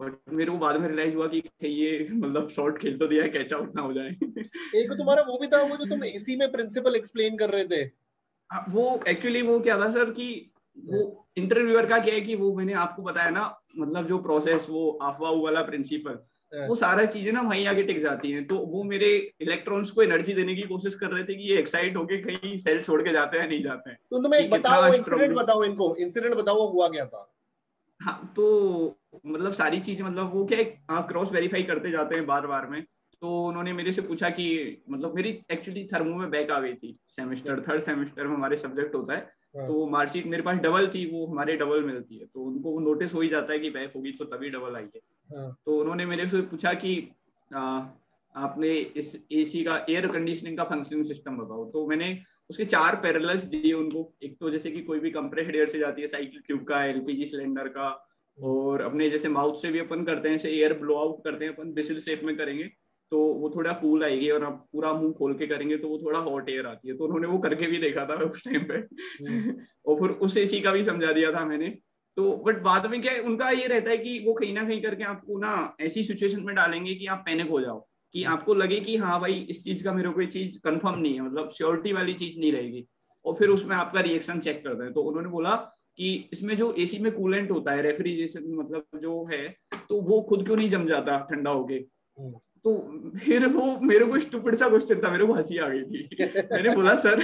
But मेरे को बाद में रियलाइज हुआ कि ये मतलब शॉर्ट खेल तो दिया है, कैच आउट ना हो जाए। एक तुम्हारा वो भी था, वो जो तुम एसी में प्रिंसिपल एक्सप्लेन कर रहे थे। वो एक्चुअली वो क्या था सर कि वो इंटरव्यूअर का क्या है कि वो मैंने आपको बताया ना, मतलब जो प्रोसेस वो अफवाह वाला प्रिंसिपल, वो सारा चीजें ना वहीं आगे टिक जाती हैं, तो वो मेरे इलेक्ट्रॉन्स को एनर्जी देने की कोशिश कर रहे थे कि ये एक्साइट होके कहीं सेल छोड़ के जाते हैं नहीं जाते हैं। तो तुम्हें एक बताओ, इंसिडेंट बताओ, इनको इंसिडेंट बताओ, हुआ क्या था? हाँ तो मतलब सारी चीजें मतलब वो क्या है क्रॉस वेरीफाई करते जाते हैं बार बार में, तो उन्होंने मेरे से पूछा कि मतलब मेरी एक्चुअली थर्मो में बैक आ गई थी सेमेस्टर, थर्ड सेमेस्टर में हमारे सब्जेक्ट होता है, तो मार्कशीट मेरे पास डबल थी, वो हमारे डबल मिलती है, तो उनको नोटिस हो ही जाता है कि बैक होगी तो तभी डबल आई है। तो उन्होंने मेरे से पूछा कि आपने इस एसी का एयर कंडीशनिंग का फंक्शनिंग सिस्टम बताओ, तो मैंने उसके 4 पैरेलल्स दिए उनको, एक तो जैसे कि कोई भी कंप्रेस्ड एयर से जाती है साइकिल ट्यूब का, एलपीजी सिलेंडर का, और अपने जैसे माउथ से भी अपन करते हैं, जैसे एयर ब्लो आउट करते हैं अपन बिसिल शेप में करेंगे तो वो थोड़ा कूल आएगी, और आप पूरा मुंह खोल के करेंगे तो वो थोड़ा हॉट एयर आती है, तो उन्होंने वो करके भी देखा था उस टाइम पे। और फिर उस एसी का भी समझा दिया था मैंने। तो बट बाद में क्या है, उनका ये रहता है कि वो कहीं ना कहीं करके आपको ना ऐसी सिचुएशन में डालेंगे कि आप पैनिक हो जाओ, कि आपको लगे कि हाँ भाई इस चीज का मेरे को ये चीज कंफर्म नहीं है, मतलब श्योरिटी वाली चीज नहीं रहेगी, और फिर उसमें आपका रिएक्शन चेक करते हैं। तो उन्होंने बोला कि इसमें जो एसी में कूलेंट होता है, रेफ्रिजरेशन मतलब जो है, तो वो खुद क्यों नहीं जम जाता ठंडा होके। तो फिर वो मेरे को स्टूपिड सा क्वेश्चन था, मेरे को हंसी आ गई थी। मैंने बोला सर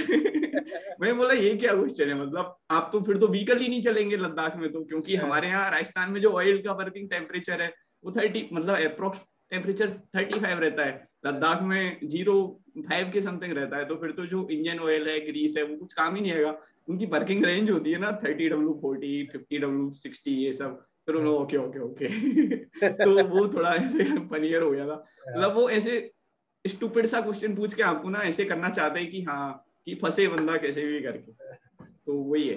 मैंने बोला ये क्या क्वेश्चन है, मतलब आप तो फिर तो व्हीकल ही नहीं चलेंगे लद्दाख में, तो क्योंकि हमारे यहाँ राजस्थान में जो ऑयल का वर्किंग टेम्परेचर है वो 30 मतलब अप्रोक्स टेम्परेचर 35 रहता है, लद्दाख में 0.5 के समथिंग रहता है, तो फिर तो जो इंजन ऑयल है ग्रीस है वो कुछ काम ही नहीं आएगा। उनकी वर्किंग रेंज होती है ना 30W40 50W60 ये सब, फिर उन्होंने ओके ओके ओके तो वो थोड़ा ऐसे फनियर हो गया था, मतलब वो ऐसे स्टूपिड सा क्वेश्चन पूछ के आपको ना ऐसे करना चाहते हैं कि हाँ कि फंसे बंदा कैसे भी करके, तो वही है।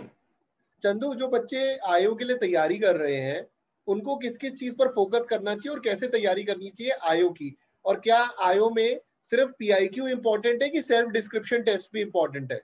चंदू, जो बच्चे आईओ के लिए तैयारी कर रहे हैं उनको किस किस चीज पर फोकस करना चाहिए और कैसे तैयारी करनी चाहिए आईओ की, और क्या आईओ में सिर्फ पीआईक्यू इंपॉर्टेंट है कि सेल्फ डिस्क्रिप्शन टेस्ट भी इंपॉर्टेंट है?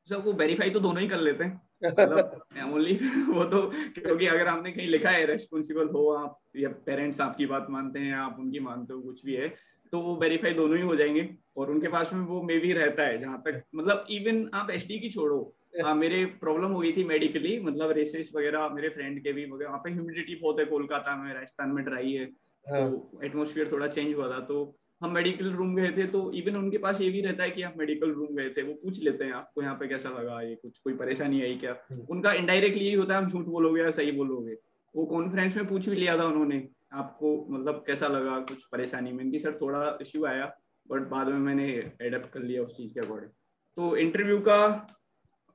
सर वो वेरीफाई तो दोनों ही कर लेते हैं, मतलब ओनली वो तो, क्योंकि अगर आपने कहीं लिखा है रेस्पॉन्सिबल हो आप, या पेरेंट्स आपकी बात मानते हैं आप उनकी मानते हो कुछ भी है, तो वो वेरीफाई दोनों ही हो जाएंगे, और उनके पास में वो मे भी रहता है जहां तक मतलब इवन आप एचडी की छोड़ो। मेरे प्रॉब्लम हो गई थी मेडिकली, मतलब रेसेस वगैरह मेरे फ्रेंड के भी वगैरह, वहाँ पे ह्यूमिडिटी बहुत है कोलकाता में, राजस्थान में ड्राई है, तो एटमोसफियर थोड़ा चेंज हुआ था, तो हम मेडिकल रूम गए थे, तो इवन उनके पास ये भी रहता है कि आप मेडिकल रूम गए थे, वो पूछ लेते हैं आपको यहाँ पे कैसा लगा, ये कुछ कोई परेशानी आई क्या। उनका इनडायरेक्टली यही होता है हम झूठ बोलोगे या सही बोलोगे। वो कॉन्फ्रेंस में पूछ भी लिया था उन्होंने आपको मतलब कैसा लगा कुछ परेशानी में, इनकी सर थोड़ा इश्यू आया, बट बाद में मैंने एडेप्ट कर लिया उस चीज के अकॉर्डिंग। तो इंटरव्यू का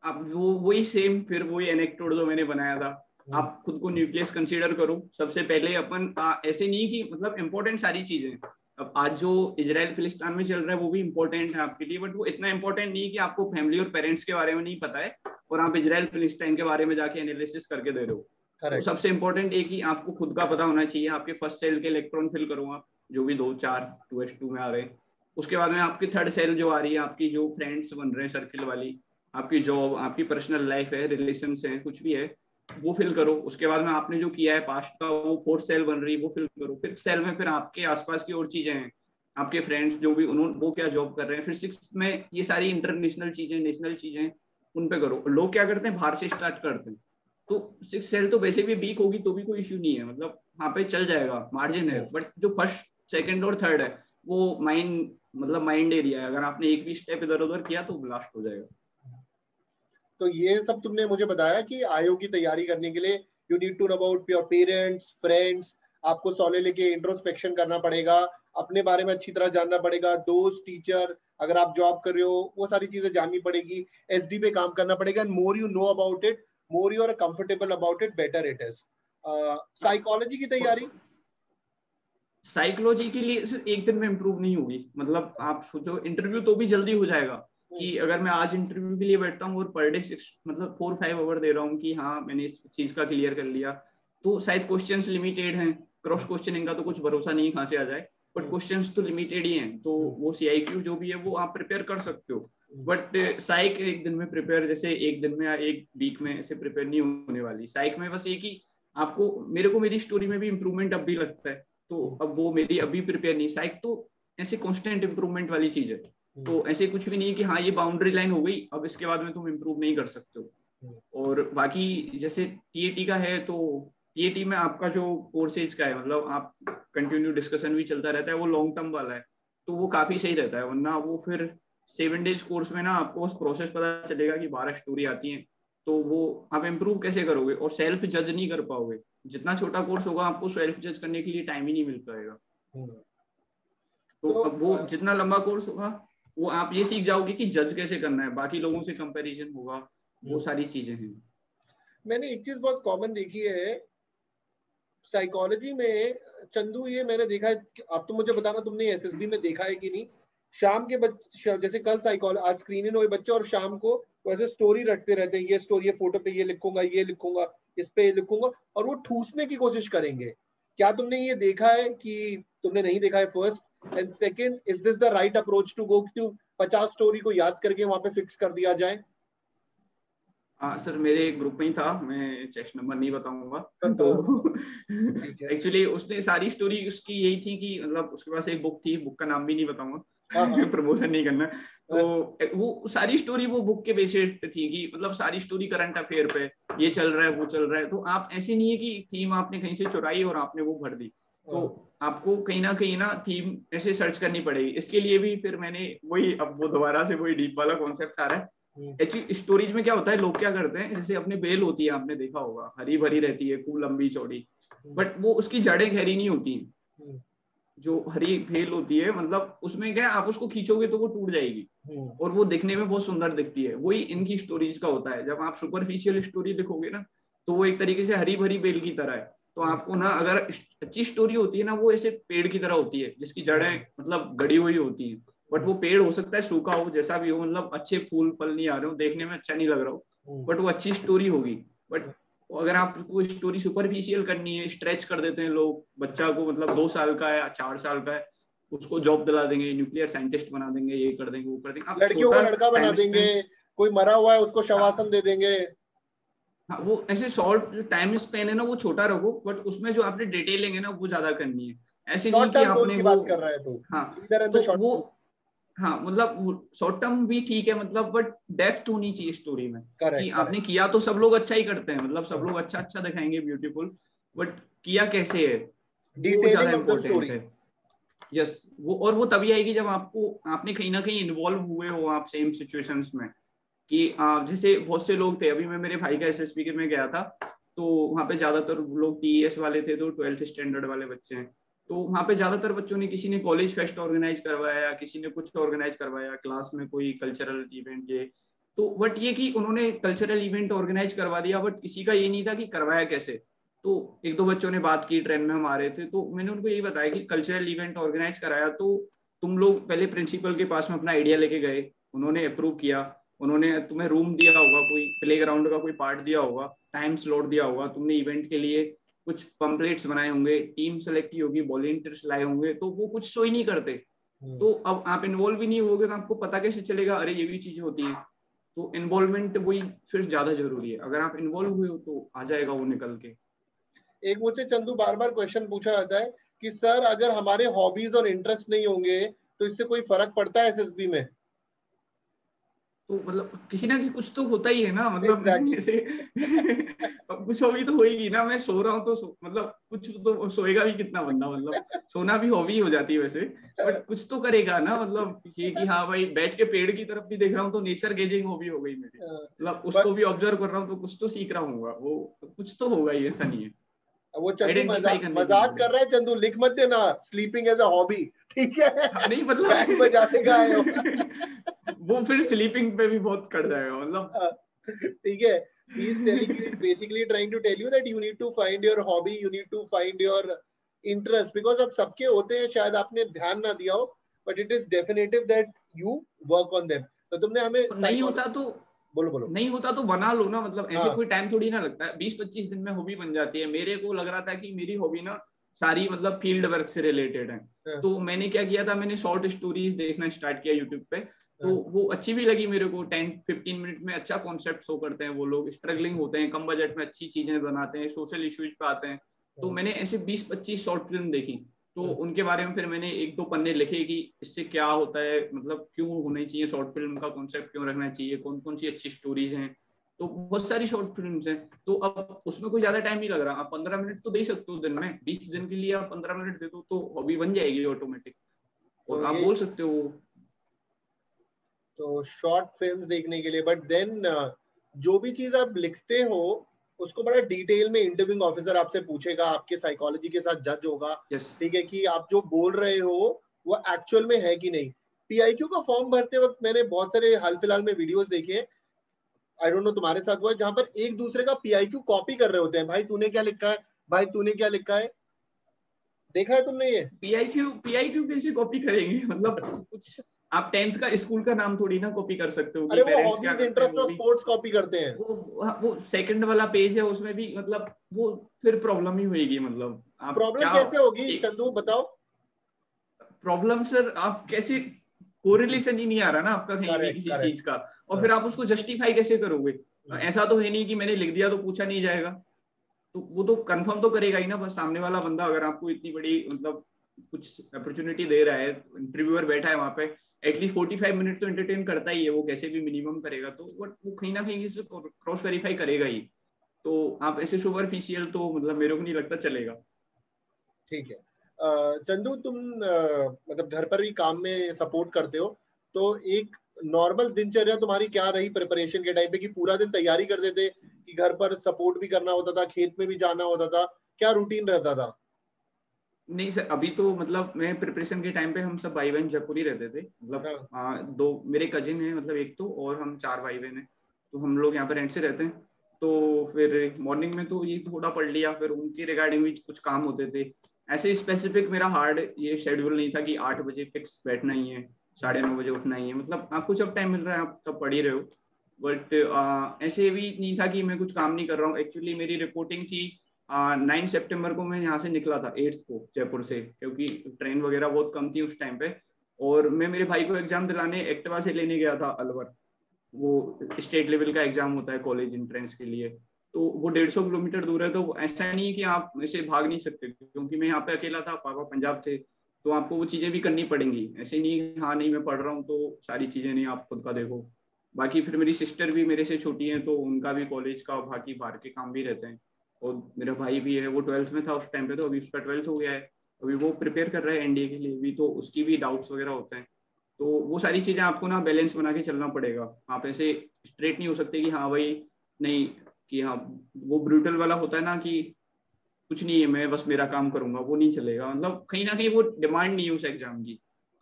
अब वो वही सेम, फिर वही एनेक्डोट जो मैंने बनाया था, आप खुद को न्यूक्लियस कंसीडर करो सबसे पहले अपन, ऐसे नहीं कि मतलब इंपॉर्टेंट सारी चीजें, अब आज जो इजराइल फिलिस्तीन में चल रहा है वो भी इंपॉर्टेंट है आपके लिए, बट वो इतना इंपॉर्टेंट नहीं कि आपको फैमिली और पेरेंट्स के बारे में नहीं पता है और आप इजराइल फिलिस्तीन के बारे में जाके एनालिसिस करके दे रहे हो। तो सबसे इंपॉर्टेंट एक ही आपको खुद का पता होना चाहिए, आपके फर्स्ट सेल के इलेक्ट्रॉन फिल करो आप, जो भी 2-4 2s2 में आ रहे हैं, उसके बाद में आपकी थर्ड सेल जो आ रही है, आपकी जो फ्रेंड्स बन रहे हैं सर्किल वाली, आपकी जॉब, आपकी पर्सनल लाइफ है, रिलेशन है, कुछ भी है वो फिल करो। उसके बाद में आपने जो किया है पास्ट का वो फोर्थ सेल बन रही है वो फिल करो। फिफ्थ सेल में फिर आपके आसपास की और चीजें हैं, आपके फ्रेंड्स जो भी उन्होंने वो क्या जॉब कर रहे हैं। फिर सिक्स में ये सारी इंटरनेशनल चीजें, नेशनल चीजें, उन पे करो। लोग क्या करते हैं बाहर से स्टार्ट करते हैं, तो सिक्स सेल तो वैसे भी वीक होगी तो भी कोई इश्यू नहीं है, मतलब वहाँ पे चल जाएगा, मार्जिन है। बट जो फर्स्ट सेकंड और थर्ड है वो माइंड मतलब माइंड एरिया है, अगर आपने एक भी स्टेप इधर उधर किया तो ब्लास्ट हो जाएगा। तो ये सब तुमने मुझे बताया कि आईओ की तैयारी करने के लिए you need to know about your parents, friends, आपको सोने लेके इंट्रोस्पेक्शन करना पड़ेगा, अपने बारे में अच्छी तरह जानना पड़ेगा, दोस्त, टीचर, अगर आप जॉब कर रहे हो वो सारी चीजें जाननी पड़ेगी, एसडी पे काम करना पड़ेगा। And more you know about it, more you are comfortable about it, better it is. Psychology की तैयारी, साइकोलॉजी के लिए सिर्फ एक दिन में इम्प्रूव नहीं होगी। मतलब आप सोचो इंटरव्यू तो भी जल्दी हो जाएगा कि अगर मैं आज इंटरव्यू के लिए बैठता हूँ और पर डे 6 मतलब 4-5 आवर दे रहा हूँ कि हाँ मैंने इस चीज का क्लियर कर लिया, तो शायद क्वेश्चंस लिमिटेड हैं। क्रॉस क्वेश्चनिंग का तो कुछ भरोसा नहीं कहाँ से आ जाए, बट क्वेश्चंस तो लिमिटेड ही हैं। तो वो CIQ जो भी है वो आप प्रिपेयर कर सकते हो, बट साइक एक दिन में प्रिपेयर, जैसे एक दिन में या एक वीक में ऐसे प्रिपेयर नहीं होने वाली। साइक में बस एक ही आपको, मेरे को मेरी स्टोरी में भी इम्प्रूवमेंट अब भी लगता है, तो अब वो मेरी अभी प्रिपेयर नहीं। साइक तो ऐसे कांस्टेंट इम्प्रूवमेंट वाली चीज है, तो ऐसे कुछ भी नहीं है कि हाँ ये बाउंड्री लाइन हो गई अब इसके बाद में तुम इम्प्रूव नहीं कर सकते हो। और बाकी जैसे TAT का है, तो TAT में आपका जो कोर्सेज का है, मतलब आप कंटिन्यू डिस्कशन भी चलता रहता है, वो लॉन्ग टर्म वाला है, तो वो काफी सही रहता है। वरना वो फिर 7 डेज कोर्स में ना आपको उस प्रोसेस पता चलेगा कि 12 स्टोरी आती है, तो वो आप इम्प्रूव कैसे करोगे और सेल्फ जज नहीं कर पाओगे। जितना छोटा कोर्स होगा आपको सेल्फ जज करने के लिए टाइम ही नहीं मिल पाएगा। तो अब वो जितना लंबा कोर्स होगा वो आप ये सीख जाओगे कि जज कैसे करना है, बाकी लोगों से कंपैरिजन होगा, वो सारी चीजें हैं। मैंने एक चीज बहुत कॉमन देखी है साइकोलॉजी में चंदू, ये मैंने देखा है, अब तो मुझे बताना तुमने SSB में देखा है कि नहीं। शाम के बच्चे, जैसे कल साइकोलॉजी आज स्क्रीन इन हुए बच्चे, और शाम को वैसे स्टोरी रटते रहते हैं, ये स्टोरी, ये फोटो पे ये लिखूंगा, ये लिखूंगा, इस पे ये लिखूंगा, और वो ठूसने की कोशिश करेंगे। क्या तुमने ये देखा है कि तुमने नहीं देखा है? First, and second, is this the right approach to go to 50 story को याद करके वहां पे फिक्स कर दिया जाए? हाँ सर, मेरे ग्रुप में ही था, मैं चेस्ट नंबर नहीं बताऊंगा। तो एक्चुअली उसने सारी स्टोरी उसकी यही थी कि मतलब उसके पास एक बुक थी, बुक का नाम भी नहीं बताऊंगा, प्रमोशन नहीं करना। तो वो सारी स्टोरी वो बुक के बेसिस पे थी कि मतलब सारी स्टोरी करंट अफेयर पे, ये चल रहा है वो चल रहा है। तो आप ऐसे नहीं है कि थीम आपने कहीं से चुराई और आपने वो भर दी, तो आपको कहीं ना थीम ऐसे सर्च करनी पड़ेगी। इसके लिए भी फिर मैंने वही, अब वो दोबारा से वही डीप वाला कॉन्सेप्ट आ रहा है। एक्चुअली स्टोरीज में क्या होता है, लोग क्या करते हैं, जैसे अपने बेल होती है, आपने देखा होगा, हरी भरी रहती है, खूब लंबी चौड़ी, बट वो उसकी जड़ें गहरी नहीं होती हैं। जो हरी भेल होती है, मतलब उसमें क्या है, आप उसको खींचोगे तो वो टूट जाएगी और वो दिखने में बहुत सुंदर दिखती है। वही इनकी स्टोरीज का होता है, जब आप सुपरफिशियल स्टोरी लिखोगे ना, तो वो एक तरीके से हरी भरी बेल की तरह है। तो आपको ना, अगर अच्छी स्टोरी होती है ना, वो ऐसे पेड़ की तरह होती है जिसकी जड़ें मतलब गड़ी हुई होती है। बट वो पेड़ हो सकता है सूखा हो, जैसा भी हो, मतलब अच्छे फूल फल नहीं आ रहे हो, देखने में अच्छा नहीं लग रहा हो, बट वो अच्छी स्टोरी होगी। बट अगर आपको स्टोरी सुपरफिशियल करनी है, स्ट्रेच कर देते हैं लोग, बच्चा को मतलब 2 साल का है या 4 साल का है, उसको जॉब दिला देंगे, न्यूक्लियर साइंटिस्ट बना देंगे, ये कर देंगे वो कर देंगे, आप लड़कियों को लड़का बना देंगे, कोई मरा हुआ है उसको शवासन दे देंगे। हाँ, वो ऐसे शॉर्ट टाइम स्पेन है ना वो छोटा रखो, बट उसमें जो आपने डिटेलिंग है ना वो ज्यादा करनी है। ऐसे नहीं कि आपने वो, बात कर रहा है तो हाँ तो वो, हाँ मतलब शॉर्ट टर्म भी ठीक है, मतलब बट डेप्थ होनी चाहिए स्टोरी में। कि आपने किया तो सब लोग अच्छा ही करते हैं, मतलब सब लोग अच्छा अच्छा दिखाएंगे ब्यूटीफुल, बट किया कैसे है वो ज्यादा इम्पोर्टेंट है। यस, वो, और वो तभी आएगी जब आपने कहीं ना कहीं इन्वॉल्व हुए हो आप सेम सिचुएशंस में। कि जैसे बहुत से लोग थे, अभी मैं मेरे भाई का SSB के में गया था, तो वहाँ पे ज्यादातर लोग TES वाले थे, तो 12th स्टैंडर्ड वाले बच्चे हैं। तो वहाँ पे ज्यादातर बच्चों ने, किसी ने कॉलेज फेस्ट ऑर्गेनाइज करवाया, किसी ने कुछ ऑर्गेनाइज करवाया, क्लास में कोई कल्चरल इवेंट ये, तो बट ये कि उन्होंने कल्चरल इवेंट ऑर्गेनाइज करवा दिया, बट किसी का ये नहीं था कि करवाया कैसे। तो 1-2 बच्चों ने बात की, ट्रेन में हम आ रहे थे, तो मैंने उनको यही बताया कि कल्चरल इवेंट ऑर्गेनाइज कराया, तो तुम लोग पहले प्रिंसिपल के पास में अपना आइडिया लेके गए, उन्होंने अप्रूव किया, उन्होंने तुम्हें रूम दिया होगा, कोई प्लेग्राउंड का कोई पार्ट दिया होगा, टाइम स्लॉट दिया होगा, तुमने इवेंट के लिए कुछ पंपलेट्स बनाए होंगे, टीम सेलेक्ट की होगी, वॉलंटियर्स लाए होंगे, तो वो कुछ शो ही नहीं करते। तो अब आप इन्वॉल्व भी नहीं होगे तो आपको पता कैसे चलेगा, अरे ये भी चीजें होती है। तो इन्वॉल्वमेंट वही फिर ज्यादा जरूरी है, अगर आप इन्वॉल्व हुए हो तो आ जाएगा वो निकल के। एक मुझसे चंदू बार बार क्वेश्चन पूछा जाता है कि सर अगर हमारे हॉबीज और इंटरेस्ट नहीं होंगे तो इससे कोई फर्क पड़ता है SSB में? तो मतलब किसी ना किसी कुछ तो होता ही है ना, मतलब exactly. जैसे कुछ हॉबी तो होएगी ना, मैं सो रहा हूँ तो मतलब कुछ तो सोएगा भी कितना बंदा, मतलब सोना भी हॉबी हो जाती है वैसे, बट कुछ तो करेगा ना, मतलब ये कि हाँ भाई बैठ के पेड़ की तरफ भी देख रहा हूँ तो नेचर गेजिंग हॉबी हो गई मेरी, मतलब उसको भी ऑब्जर्व कर रहा हूँ तो कुछ तो सीख रहा हूँ, वो कुछ तो होगा ही, ऐसा नहीं है। वो चंदू मजाक कर रहा है, चंदू लिख मत देना स्लीपिंग एज अ हॉबी, ठीक है, नहीं मतलब बैंड बजाने का आए हो। वो फिर स्लीपिंग पे भी बहुत कट जाएगा मतलब। ठीक है, he is telling you, is basically trying to tell you that you need to find your hobby, you need to find your interest, because अब सबके होते हैं, शायद आपने ध्यान ना दिया हो, but it is definitive that you work on them. तो तुमने हमें नहीं होता तो बोलो बोलो। नहीं होता तो बना लो ना, मतलब ऐसे हाँ कोई टाइम थोड़ी ना लगता है, 20-25 दिन में हॉबी बन जाती है। मेरे को लग रहा था कि मेरी हॉबी ना सारी मतलब फील्ड वर्क से रिलेटेड है, हाँ तो मैंने क्या किया था, मैंने शॉर्ट स्टोरीज देखना स्टार्ट किया यूट्यूब पे। तो हाँ वो अच्छी भी लगी मेरे को, 10-15 मिनट में अच्छा कॉन्सेप्ट शो करते हैं वो लोग, स्ट्रगलिंग होते हैं, कम बजट में अच्छी चीजें बनाते हैं, सोशल इश्यूज पे आते हैं। तो हाँ, मैंने ऐसे 20-25 शॉर्ट फिल्म देखी, तो हाँ, उनके बारे में फिर मैंने 1-2 पन्ने लिखे कि इससे क्या होता है, मतलब क्यों होनी चाहिए शॉर्ट फिल्म का कॉन्सेप्ट, क्यों रखना चाहिए, कौन कौन सी अच्छी स्टोरीज हैं। तो बहुत सारी शॉर्ट फिल्म्स हैं, तो अब उसमें कोई ज्यादा टाइम नहीं लग रहा, आप 15 मिनट तो दे सकते हो दिन में, 20 दिन के लिए आप 15 मिनट दे दो तो हॉबी बन जाएगी ऑटोमेटिक, और तो आप ये बोल सकते हो। तो शॉर्ट फिल्म्स देखने के लिए, बट देन जो भी चीज आप लिखते हो उसको बड़ा डिटेल में इंटरव्यूइंग ऑफिसर आपसे पूछेगा, आपके साइकोलॉजी के साथ जज होगा, यस ठीक है, कि आप जो बोल रहे हो वो एक्चुअल में है कि नहीं। पीआईक्यू का फॉर्म भरते वक्त मैंने बहुत सारे हाल फिलहाल में वीडियोस देखे, आई डोंट नो तुम्हारे साथ हुआ है, जहां पर एक दूसरे का पीआईक्यू कॉपी कर रहे होते हैं, भाई तूने क्या लिखा है, भाई तूने क्या लिखा है, देखा है तुमने ये? पीआईक्यू कैसे कॉपी करेंगे मतलब कुछ, आप 10th का स्कूल का नाम थोड़ी ना कॉपी कर सकते हो, कि अरे वो पेरेंट्स क्या हॉबीज करते हैं इंटरेस्ट वो और भी। स्पोर्ट्स कॉपी करते हैं। वो सेकंड वाला पेज है उसमें भी, मतलब वो फिर प्रॉब्लम ही होगी, मतलब आप प्रॉब्लम क्या, कैसे होगी चंदू बताओ? प्रॉब्लम सर आप कैसे, कोरिलेशन ही नहीं आ रहा ना आपका कहीं भी करेक्ट किसी करेक्ट। चीज का, और फिर आप उसको जस्टिफाई कैसे करोगे। ऐसा तो है नहीं कि मैंने लिख दिया तो पूछा नहीं जाएगा, तो वो तो कंफर्म तो करेगा ही ना, बस सामने वाला बंदा अगर आपको इतनी बड़ी मतलब कुछ अपॉर्चुनिटी दे रहा है, इंटरव्यूअर बैठा है वहां पे, एटलीस्ट 45 मिनट तो एंटरटेन करता ही है वो, कैसे भी मिनिमम करेगा, तो वो कहीं ना कहीं क्रॉस वेरीफाई करेगा ही। तो आप ऐसे सुपरफिशियल तो मतलब मेरे को नहीं लगता चलेगा। ठीक है। चंदू तुम मतलब घर पर भी काम में सपोर्ट करते हो, तो एक नॉर्मल दिनचर्या तुम्हारी क्या रही प्रिपरेशन के टाइम पे, कि पूरा दिन तैयारी कर देते कि घर पर सपोर्ट भी करना होता था, खेत में भी जाना होता था, क्या रूटीन रहता था? नहीं सर, अभी तो मतलब मैं प्रिपरेशन के टाइम पे हम सब भाई बहन जयपुर ही रहते थे, मतलब हाँ, दो मेरे कजिन हैं, मतलब एक तो, और हम 4 भाई बहन हैं, तो हम लोग यहाँ पे रेंट से रहते हैं। तो फिर मॉर्निंग में तो ये थोड़ा पढ़ लिया, फिर उनकी रिगार्डिंग भी कुछ काम होते थे। ऐसे स्पेसिफिक मेरा हार्ड ये शेड्यूल नहीं था कि 8 बजे फिक्स बैठना ही है, 9:30 बजे उठना ही है, मतलब आपको जब टाइम मिल रहा है आप तब पढ़ ही रहे हो। बट ऐसे भी नहीं था कि मैं कुछ काम नहीं कर रहा हूँ, एक्चुअली मेरी रिपोर्टिंग थी 9 सितंबर को, मैं यहाँ से निकला था 8th को जयपुर से, क्योंकि ट्रेन वगैरह बहुत कम थी उस टाइम पे, और मैं मेरे भाई को एग्जाम दिलाने एक्टिवा से लेने गया था अलवर। वो स्टेट लेवल का एग्जाम होता है कॉलेज एंट्रेंस के लिए, तो वो 150 किलोमीटर दूर है, तो ऐसा नहीं है कि आप ऐसे भाग नहीं सकते, क्योंकि मैं यहाँ पे अकेला था, पापा पंजाब थे, तो आपको वो चीजें भी करनी पड़ेंगी, ऐसे नहीं हाँ नहीं मैं पढ़ रहा हूँ तो सारी चीजें नहीं, आप खुद का देखो। बाकी फिर मेरी सिस्टर भी मेरे से छोटी है, तो उनका भी कॉलेज का बाकी बाहर के काम भी रहते हैं, और मेरा भाई भी है, वो 12th में था उस टाइम पे, तो अभी उसका 12th हो गया है, अभी वो प्रिपेयर कर रहा है एनडीए के लिए भी, तो उसकी भी डाउट्स वगैरह होते हैं। तो वो सारी चीजें आपको ना बैलेंस बना के चलना पड़ेगा, आप ऐसे स्ट्रेट नहीं हो सकते कि हाँ भाई नहीं, कि हाँ वो ब्रूटल वाला होता है ना कि कुछ नहीं है मैं बस मेरा काम करूंगा, वो नहीं चलेगा, मतलब कहीं ना कहीं वो डिमांड नहीं है उस एग्जाम की,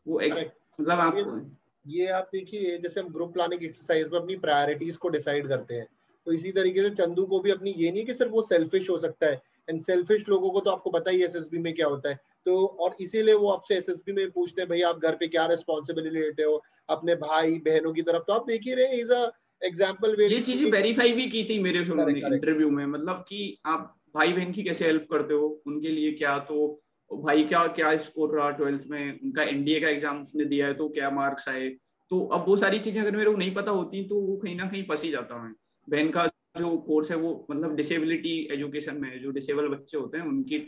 वो एक करेक्ट। मतलब ये आप। ये आप देखिए, जैसे हम ग्रुप प्लानिंग एक्सरसाइज में अपनी प्रायोरिटीज को डिसाइड करते हैं, तो इसी तरीके से चंदू को भी अपनी, ये नहीं कि सिर्फ वो सेल्फिश हो सकता है, एंड सेल्फिश लोगों को तो आपको पता ही है एसएसबी में क्या होता है, तो और इसीलिए वो आपसे एसएसबी में पूछते हैं भाई आप घर पे क्या रिस्पॉन्सिबिलिटी लेते हो अपने भाई बहनों की तरफ, तो आप देख ही रहे इज अ एग्जाम्पल वेयर ये इज चीजें टेकिंग। वेरीफाई भी की थी मेरे से उन्होंने करेक्ट करेक्ट। इंटरव्यू में, मतलब कि आप भाई बहन की कैसे हेल्प करते हो, उनके लिए क्या, तो भाई क्या क्या स्कोर रहा 12th में, उनका एनडीए का एग्जाम उसने दिया है तो क्या मार्क्स आए, तो अब वो सारी चीजें अगर मेरे को नहीं पता होती तो वो कहीं ना कहीं फंस ही जाता है। बहन का जो कोर्स है वो मतलब डिसेबिलिटी एजुकेशन में है, जो डिसेबल बच्चे होते हैं उनकी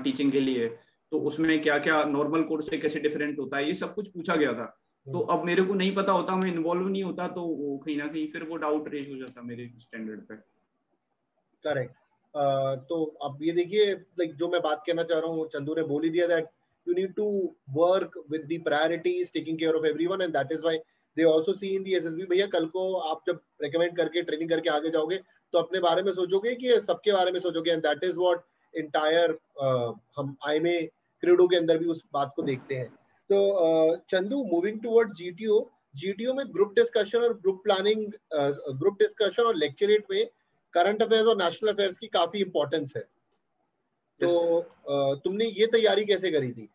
टीचिंग के लिए, तो उसमें क्या क्या नॉर्मल कोर्स से कैसे डिफरेंट होता है, ये सब कुछ पूछा गया था। तो अब मेरे को नहीं पता होता, मैं इन्वॉल्व नहीं होता, तो वो कहीं ना कहीं फिर वो डाउट रेज हो जाता मेरे स्टैंडर्ड पे। करेक्ट। तो अब ये देखिए, लाइक जो मैं बात कहना चाह रहा हूँ चंदू ने बोल ही दिया, that you need to work with the priorities, taking care of everyone, and that is why they also see in the SSB. भैया कल को आप जब रेकमेंड करके ट्रेनिंग करके आगे जाओगे तो अपने बारे में सोचोगे कि सबके बारे में सोचोगे, and that is what entire हम आईएमए क्रीडो के अंदर भी उस बात को देखते हैं। तो चंदू, मूविंग टुवर्ड जीटीओ में ग्रुप डिस्कशन और ग्रुप प्लानिंग, ग्रुप डिस्कशन और लेक्चरेट में करंट अफेयर्स और नेशनल अफेयर्स की काफी इंपॉर्टेंस है। तो तुमने ये तैयारी कैसे करी थी?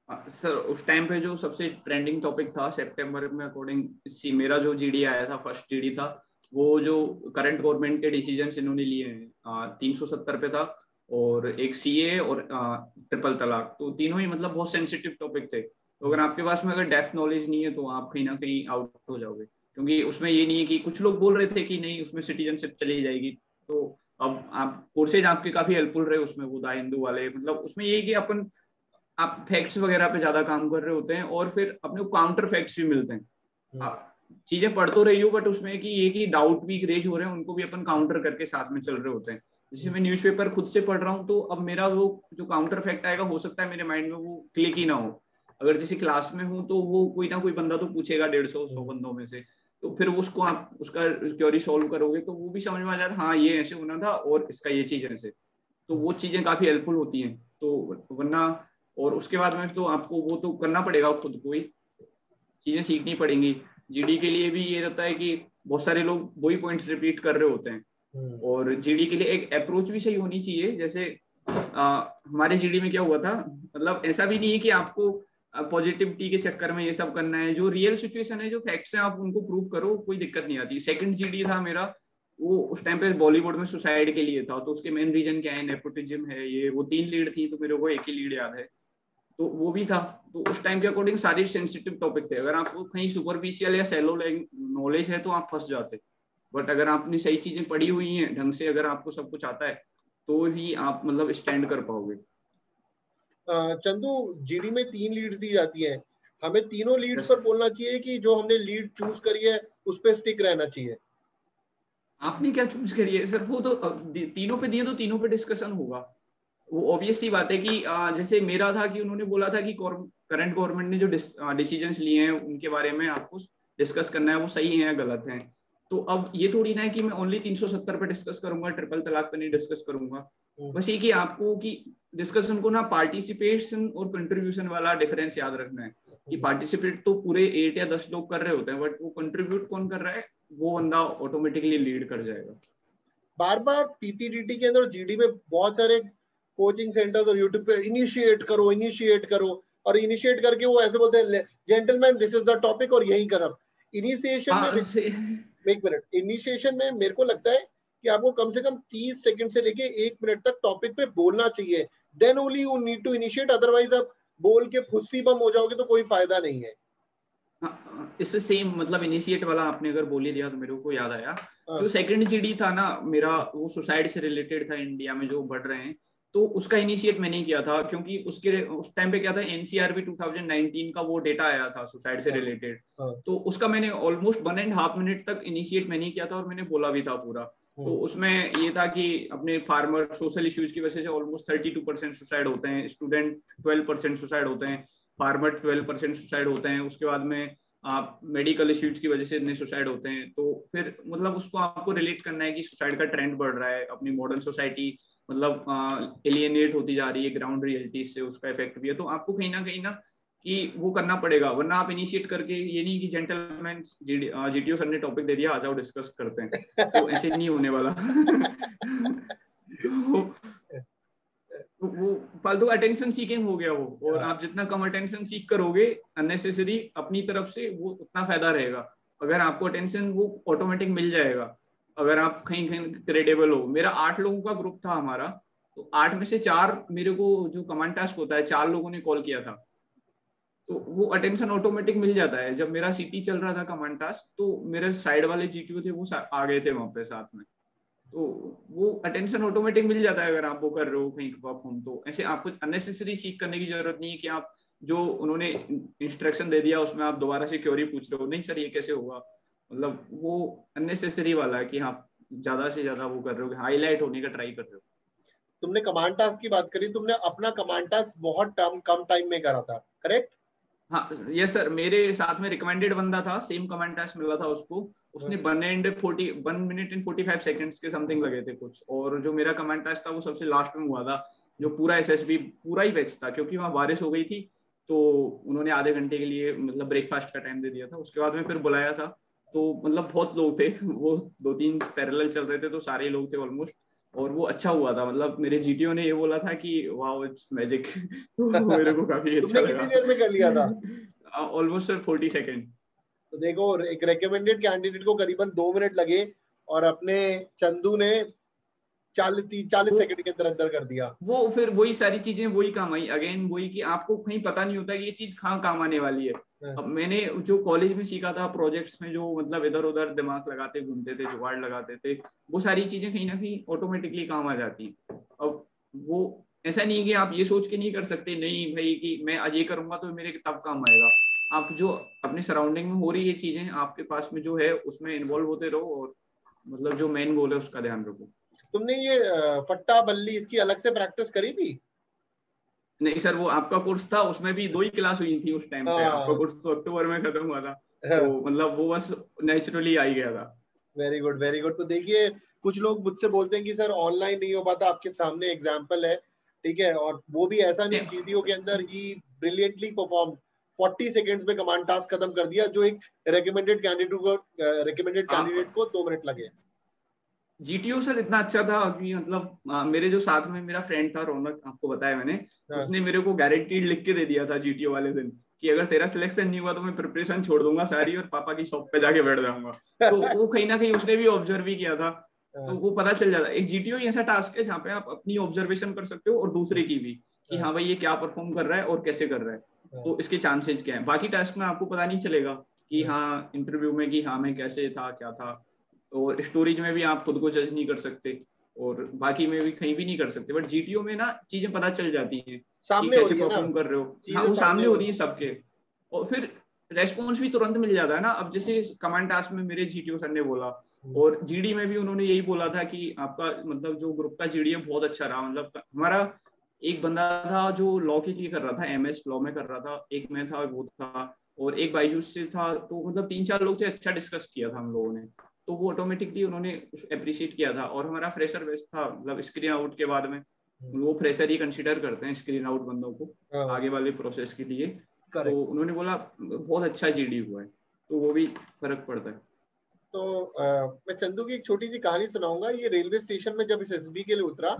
सर उस टाइम पे जो सबसे ट्रेंडिंग टॉपिक था सितंबर में, अकॉर्डिंग मेरा जो जीडी आया था, फर्स्ट जीडी था, वो जो करंट गवर्नमेंट के डिसीजन इन्होंने लिए हैं 370 पे था, और एक सीए और ट्रिपल तलाक, तो तीनों ही मतलब बहुत सेंसिटिव टॉपिक थे। तो अगर आपके पास में अगर डेप्थ नॉलेज नहीं है तो आप कहीं ना कहीं आउट हो जाओगे, क्योंकि उसमें ये नहीं है कि कुछ लोग बोल रहे थे कि नहीं उसमें सिटीजनशिप चली जाएगी, तो अब आप कोर्सेज आपके काफी हेल्पफुल रहे उसमें, वो द हिंदू वाले, मतलब उसमें ये है कि अपन आप फैक्ट्स वगैरह पे ज्यादा काम कर रहे होते हैं, और फिर अपने को काउंटर फैक्ट्स भी मिलते हैं। आप चीजें पढ़ तो रही हो, बट उसमें कि ये कि डाउट भी रेज हो रहे हैं, उनको भी अपन काउंटर करके साथ में चल रहे होते हैं। जैसे मैं न्यूज़पेपर खुद से पढ़ रहा हूँ, तो अब मेरा वो जो काउंटर फैक्ट आएगा, हो सकता है मेरे माइंड में वो क्लिक ही ना हो। अगर जैसे क्लास में हूँ तो वो कोई ना कोई बंदा तो पूछेगा 150-100 बंदों में से, तो फिर उसको आप उसका क्वेरी सॉल्व करोगे तो वो भी समझ में आ जाता है, हाँ ये ऐसे होना था और इसका ये चीज ऐसे, तो वो चीजें काफी हेल्पफुल होती हैं। तो वरना, और उसके बाद में तो आपको वो तो करना पड़ेगा, खुद को ही चीजें सीखनी पड़ेंगी। जीडी के लिए भी ये रहता है कि बहुत सारे लोग वही पॉइंट्स रिपीट कर रहे होते हैं, और जीडी के लिए एक अप्रोच भी सही होनी चाहिए। जैसे हमारे जीडी में क्या हुआ था, मतलब ऐसा भी नहीं है कि आपको पॉजिटिविटी के चक्कर में ये सब करना है, जो रियल सिचुएशन है, जो फैक्ट्स हैं, आप उनको प्रूव करो, कोई दिक्कत नहीं आती। सेकंड जीडी था मेरा, वो उस टाइम पे बॉलीवुड में सुसाइड के लिए था, तो उसके मेन रीजन क्या है, नेपोटिज्म है, ये वो 3 लीड थी, तो मेरे को एक ही लीड याद है, तो वो भी था। तो उस टाइम के अकॉर्डिंग सारे सेंसिटिव टॉपिक थे, अगर आपको कहीं सुपरफिशियल या सैलो नॉलेज है तो आप फंस जाते, बट अगर आपने सही चीजें पढ़ी हुई हैं ढंग से, अगर आपको सब कुछ आता है, तो ही आप मतलब स्टैंड कर पाओगे। चंदू, जीडी में 3 लीड्स दी जाती है, हमें तीनों लीड्स यस, पर बोलना चाहिए कि जो हमने लीड चूज करी है उस पर स्टिक रहना चाहिए? आपने क्या चूज करी है सर, वो तो तीनों पे दिए तो तीनों पे डिस्कशन होगा। वो ऑब्वियस सी बात है कि जैसे मेरा था कि उन्होंने बोला था कि करंट गवर्नमेंट ने जो डिसीजंस लिए हैं उनके बारे में आपको डिस्कस करना है, वो सही है या गलत है। तो अब ये थोड़ी ना है कि मैं ओनली 370 पे डिस्कस करूंगा, ट्रिपल तलाक पे नहीं डिस्कस करूंगा। बस ये कि आपको कि डिस्कशन को ना पार्टिसिपेशन और कंट्रीब्यूशन वाला डिफरेंस याद रखना है, कि पार्टिसिपेट तो पूरे 8 या 10 लोग कर रहे होते हैं, बट वो कंट्रीब्यूट कौन कर रहा है, वो बंदा ऑटोमेटिकली लीड कर जाएगा। बार बार पीपीडीटी के अंदर, जीडी में बहुत सारे कोचिंग सेंटर्स और यूट्यूब पे इनिशिएट करो, इनिशिएट करो, और इनिशिएट करके वो ऐसे बोलते हैं, gentleman this is the topic और यही करब। इनिशिएशन में, हाँ एक मिनट, इनिशिएशन में मेरे को लगता है कि आपको कम से कम 30 सेकंड से लेके 1 मिनट तक टॉपिक पे बोलना चाहिए, then only you need to initiate, otherwise आप बोल के फुसफी बम हो जाओगे तो कोई फायदा नहीं है। इससे सेम मतलब इनिशिएट वाला आपने अगर बोल ही दिया तो मेरे को याद आया, हाँ, जो सेकंड जीडी था ना मेरा, वो सुसाइड से रिलेटेड था, इंडिया में जो बढ़ रहे हैं, तो उसका इनिशिएट मैंने किया था, क्योंकि उसके उस टाइम पे क्या था, एनसीआरबी 2019 का वो डेटा आया था सुसाइड से हाँ, रिलेटेड, हाँ, तो उसका मैंने ऑलमोस्ट 1.5 मिनट तक इनिशिएट मैंने किया था, और मैंने बोला भी था पूरा। तो उसमें ये था कि अपने फार्मर सोशल इश्यूज की वजह से ऑलमोस्ट 32% सुसाइड होते हैं, स्टूडेंट 12% सुसाइड होते हैं, फार्मर 12% सुसाइड होते हैं, उसके बाद में आप मेडिकल इश्यूज की वजह से इतने सुसाइड होते हैं। तो फिर मतलब उसको आपको रिलेट करना है कि सुसाइड का ट्रेंड बढ़ रहा है, अपनी मॉडर्न सोसाइटी मतलब एलियनेट होती जा रही है ग्राउंड रियलिटीज से, उसका इफेक्ट भी है, तो आपको कहीं ना कि वो करना पड़ेगा, वरना आप इनिशिएट करके ये नहीं कि जेंटलमैन जीटीओ सर ने टॉपिक दे दिया आ जाओ डिस्कस करते हैं, तो ऐसे नहीं होने वाला। तो वो फालतू अटेंशन सीकिंग हो गया वो, और आप जितना कम अटेंशन सीख करोगे अननेसेसरी अपनी तरफ से, वो उतना फायदा रहेगा। अगर आपको अटेंशन वो ऑटोमेटिक मिल जाएगा, अगर आप कहीं कहीं क्रेडिबल हो। मेरा 8 लोगों का ग्रुप था हमारा, तो 8 में से 4 मेरे को जो कमांड टास्क होता है 4 लोगों ने कॉल किया था, तो वो अटेंशन ऑटोमेटिक मिल जाता है। जब मेरा सीटी चल रहा था कमांड टास्क, तो मेरे साइड वाले जीटीओ थे वो आ गए थे वहां पे साथ में, तो वो अटेंशन ऑटोमेटिक मिल जाता है अगर आप वो कर रहे हो कहीं परफॉर्म। तो ऐसे आपको अननेसेसरी सीख करने की जरूरत नहीं है कि आप जो उन्होंने इंस्ट्रक्शन दे दिया उसमें आप दोबारा से क्वेरी पूछ रहे हो, नहीं सर ये कैसे होगा, मतलब वो अननेसेसरी वाला है कि आप ज्यादा से ज्यादा वो कर रहे हो, हाईलाइट होने का ट्राई कर रहे हो। तुमने कमांड टास्क की बात करी, तुमने अपना कमांड टास्क बहुत कम टाइम में करा था, करेक्ट? हाँ यस सर, मेरे साथ में रिकमेंडेड बंदा था, सेम कमांड टास्क मिला था उसको, उसने 1 मिनट 45 सेकंड्स के समथिंग लगे थे कुछ, और जो मेरा कमांड टास्क था वो सबसे लास्ट में हुआ था, जो पूरा एसएसबी पूरा ही बैच था, क्योंकि वहां बारिश हो गई थी, तो उन्होंने आधे घंटे के लिए मतलब ब्रेकफास्ट का टाइम दे दिया था। उसके बाद में फिर बुलाया था, तो मतलब बहुत लोग थे, वो 2-3 पैरेलल चल रहे थे, तो सारे लोग थे ऑलमोस्ट। और वो अच्छा हुआ था, मतलब मेरे जीटीओ ने ये बोला था कि वाओ इट्स मैजिक। तो मेरे को काफी अच्छा तुमने कितनी लगा। देर में कर लिया था? Almost sir 40 second. तो देखो, एक रेकमेंडेड कैंडिडेट को करीबन 2 मिनट लगे और अपने चंदू ने 40 40 सेकंड के अंदर अंदर कर दिया। वो फिर वही सारी चीजें वही काम आई, अगेन वही कि आपको कहीं पता नहीं होता कि ये चीज कहाँ काम आने वाली है। हाँ, अब मैंने जो कॉलेज में सीखा था प्रोजेक्ट्स में, जो मतलब इधर उधर दिमाग लगाते घूमते थे, जुगाड़ लगाते थे, वो सारी चीजें कहीं ना कहीं ऑटोमेटिकली काम आ जाती हैं। अब वो ऐसा नहीं है कि आप ये सोच के नहीं कर सकते, नहीं भाई कि मैं आज ये करूंगा तो मेरे तब काम आएगा। आप जो अपने सराउंडिंग में हो रही है चीजें, आपके पास में जो है उसमें इन्वॉल्व होते रहो, और मतलब जो मेन गोल है उसका ध्यान रखो। तुमने ये फट्टा बल्ली इसकी अलग से प्रैक्टिस करी थी? नहीं सर, वो आपका कोर्स था, उसमें भी 2 ही क्लास हुई थी उस टाइम पे। आपका हाँ कोर्स तो अक्टूबर में खत्म हुआ था, तो हाँ। मतलब वो बस नेचुरली आ ही गया था। Very good very good. तो देखिए, कुछ लोग मुझसे बोलते हैं कि सर ऑनलाइन नहीं हो पाता, आपके सामने एग्जाम्पल है, ठीक है, और वो भी ऐसा नहीं, जीडीओ के अंदर ही ब्रिलियंटली परफॉर्म, 40 सेकेंड्स में कमांड टास्क खत्म कर दिया, जो एक रेकमेंडेड आप कैंडिडेट को 2 मिनट लगे। जीटीओ सर इतना अच्छा था कि मतलब मेरे जो साथ में मेरा फ्रेंड था रौनक, आपको बताया मैंने, हाँ उसने मेरे को गारंटीड लिख के दे दिया था जीटीओ वाले दिन कि अगर तेरा सिलेक्शन नहीं हुआ तो मैं प्रिपरेशन छोड़ दूंगा सारी और पापा की शॉप पे जाके बैठ जाऊंगा। तो वो कहीं ना कहीं उसने भी ऑब्जर्व ही किया था। तो हाँ, वो पता चल जाता है, एक जीटीओ ही ऐसा टास्क है जहाँ पे आप अपनी ऑब्जर्वेशन कर सकते हो और दूसरे की भी, कि हाँ, हाँ भाई ये क्या परफॉर्म कर रहा है और कैसे कर रहा है, हाँ, तो इसके चांसेस क्या है। बाकी टास्क में आपको पता नहीं चलेगा कि हाँ। हाँ इंटरव्यू में कि हाँ मैं कैसे था क्या था। और स्टोरेज में भी आप खुद को जज नहीं कर सकते, और बाकी में भी कहीं भी नहीं कर सकते, बट जीटीओ में ना चीजें पता चल जाती हैं कि सामने हो कैसे रही है ना, परफॉर्म कर रहे हो। हाँ चीजें वो सामने सामने हो हो रही रही है सबके, और फिर रेस्पॉन्स भी तुरंत मिल जाता है ना। अब जैसे कमांड टास्क में मेरे जीटीओ सर ने बोला, है। और जीडी में भी उन्होंने यही बोला था कि आपका मतलब जो ग्रुप का जीडी है बहुत अच्छा रहा। मतलब हमारा एक बंदा था जो लॉ के लिए कर रहा था, एमएस लॉ में कर रहा था, एक मैं था वो था, और एक बाईजूस से था, तो मतलब 3-4 लोग थे, अच्छा डिस्कस किया था हम लोगों ने। तो वो ऑटोमेटिकली उन्होंने अप्रिशिएट किया था। और हमारा फ्रेशर बेस था, मतलब स्क्रीन आउट के बाद में वो फ्रेशर ही कंसिडर करते हैं स्क्रीन आउट बंदों को हाँ, आगे वाले प्रोसेस के लिए। तो करेक्ट। उन्होंने बोला बहुत अच्छा जीडी हुआ है, तो वो भी फर्क पड़ता है। तो मैं चंदू की एक छोटी सी कहानी सुनाऊंगा। ये रेलवे स्टेशन में जब इस एसबी के लिए उतरा,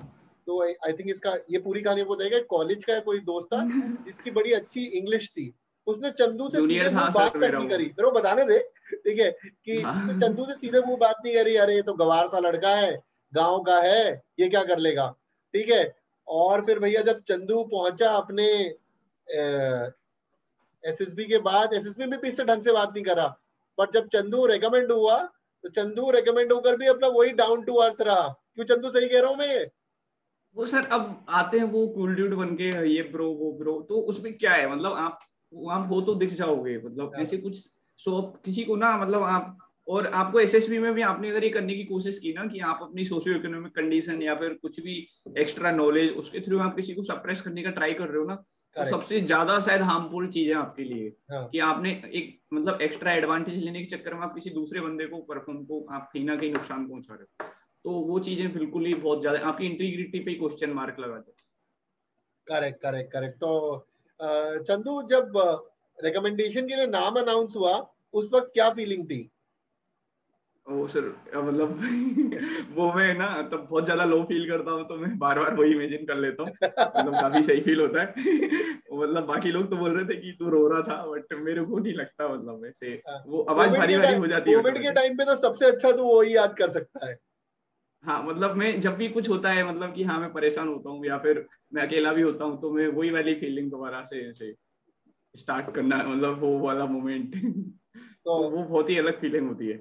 तो आई थिंक इसका ये पूरी कहानी बताएगा। कॉलेज का कोई दोस्त था जिसकी बड़ी अच्छी इंग्लिश थी। उसने चंदू से सीधे जूनियर था मुंह बात सर तक मेरा नहीं वो। करी, मेरे को बताने दे, ठीक है, कि उसने हाँ। चंदू से सीधे मुंह बात नहीं करी, अरे ये तो गवार सा लड़का है, गांव का है, ये क्या कर लेगा, ठीक है। और फिर भैया जब चंदू पहुंचा अपने एसएसबी के बाद, एसएसबी में भी इससे ढंग से बात नहीं करा, बट जब चंदू रेकमेंड हुआ, तो चंदू रेकमेंड होकर भी अपना वही डाउन टू अर्थ रहा। क्यों चंदू, सही कह रहा हूं मैं ये? वो सर अब आते हैं वो कूल ड्यूड बन के, ये ब्रो वो ब्रो, तो उसमें क्या है, मतलब आप हो तो दिख जाओगे, मतलब हाँ, ऐसे कुछ। सो किसी को ना मतलब आप, और आपको एसएसबी में भी आपने अगर ये करने की कोशिश की ना कि आप अपनी सोशियो इकोनॉमिक कंडीशन या फिर कुछ भी एक्स्ट्रा नॉलेज उसके थ्रू आप किसी को सप्रेस करने का ट्राई कर रहे हो ना, तो करेक्ट। सबसे ज्यादा शायद हार्मफुल चीज है आपके लिए हाँ, कि आपने एक मतलब एक्स्ट्रा एडवांटेज लेने के चक्कर में आप किसी दूसरे बंदे को परफॉर्म को आप कहीं ना कहीं नुकसान पहुंचा रहे हो। तो वो चीजें बिल्कुल ही बहुत ज्यादा आपकी इंटीग्रिटी पे क्वेश्चन मार्क लगाते हैं। Correct correct correct. तो चंदू, जब रिकमेंडेशन के लिए नाम अनाउंस हुआ, उस वक्त क्या फीलिंग थी? वो सर मतलब वो मैं ना तब बहुत ज्यादा लो फील करता हूँ, तो मैं बार बार वही इमेजिन कर लेता हूँ। मतलब काफी सही फील होता है। मतलब बाकी लोग तो बोल रहे थे कि तू रो रहा था, बट मेरे को नहीं लगता, मतलब वैसे वो आवाज भारी भारी हो जाती है कोविड के ऑटोमेटिक। टाइम पे तो सबसे अच्छा तो वो ही याद कर सकता है। हाँ मतलब मैं जब भी कुछ होता है, मतलब कि हाँ मैं परेशान होता हूँ या फिर मैं अकेला भी होता हूँ, तो मैं वही वाली फीलिंग दोबारा से स्टार्ट करना, मतलब वो वाला मोमेंट। तो तो वो बहुत ही अलग फीलिंग होती है।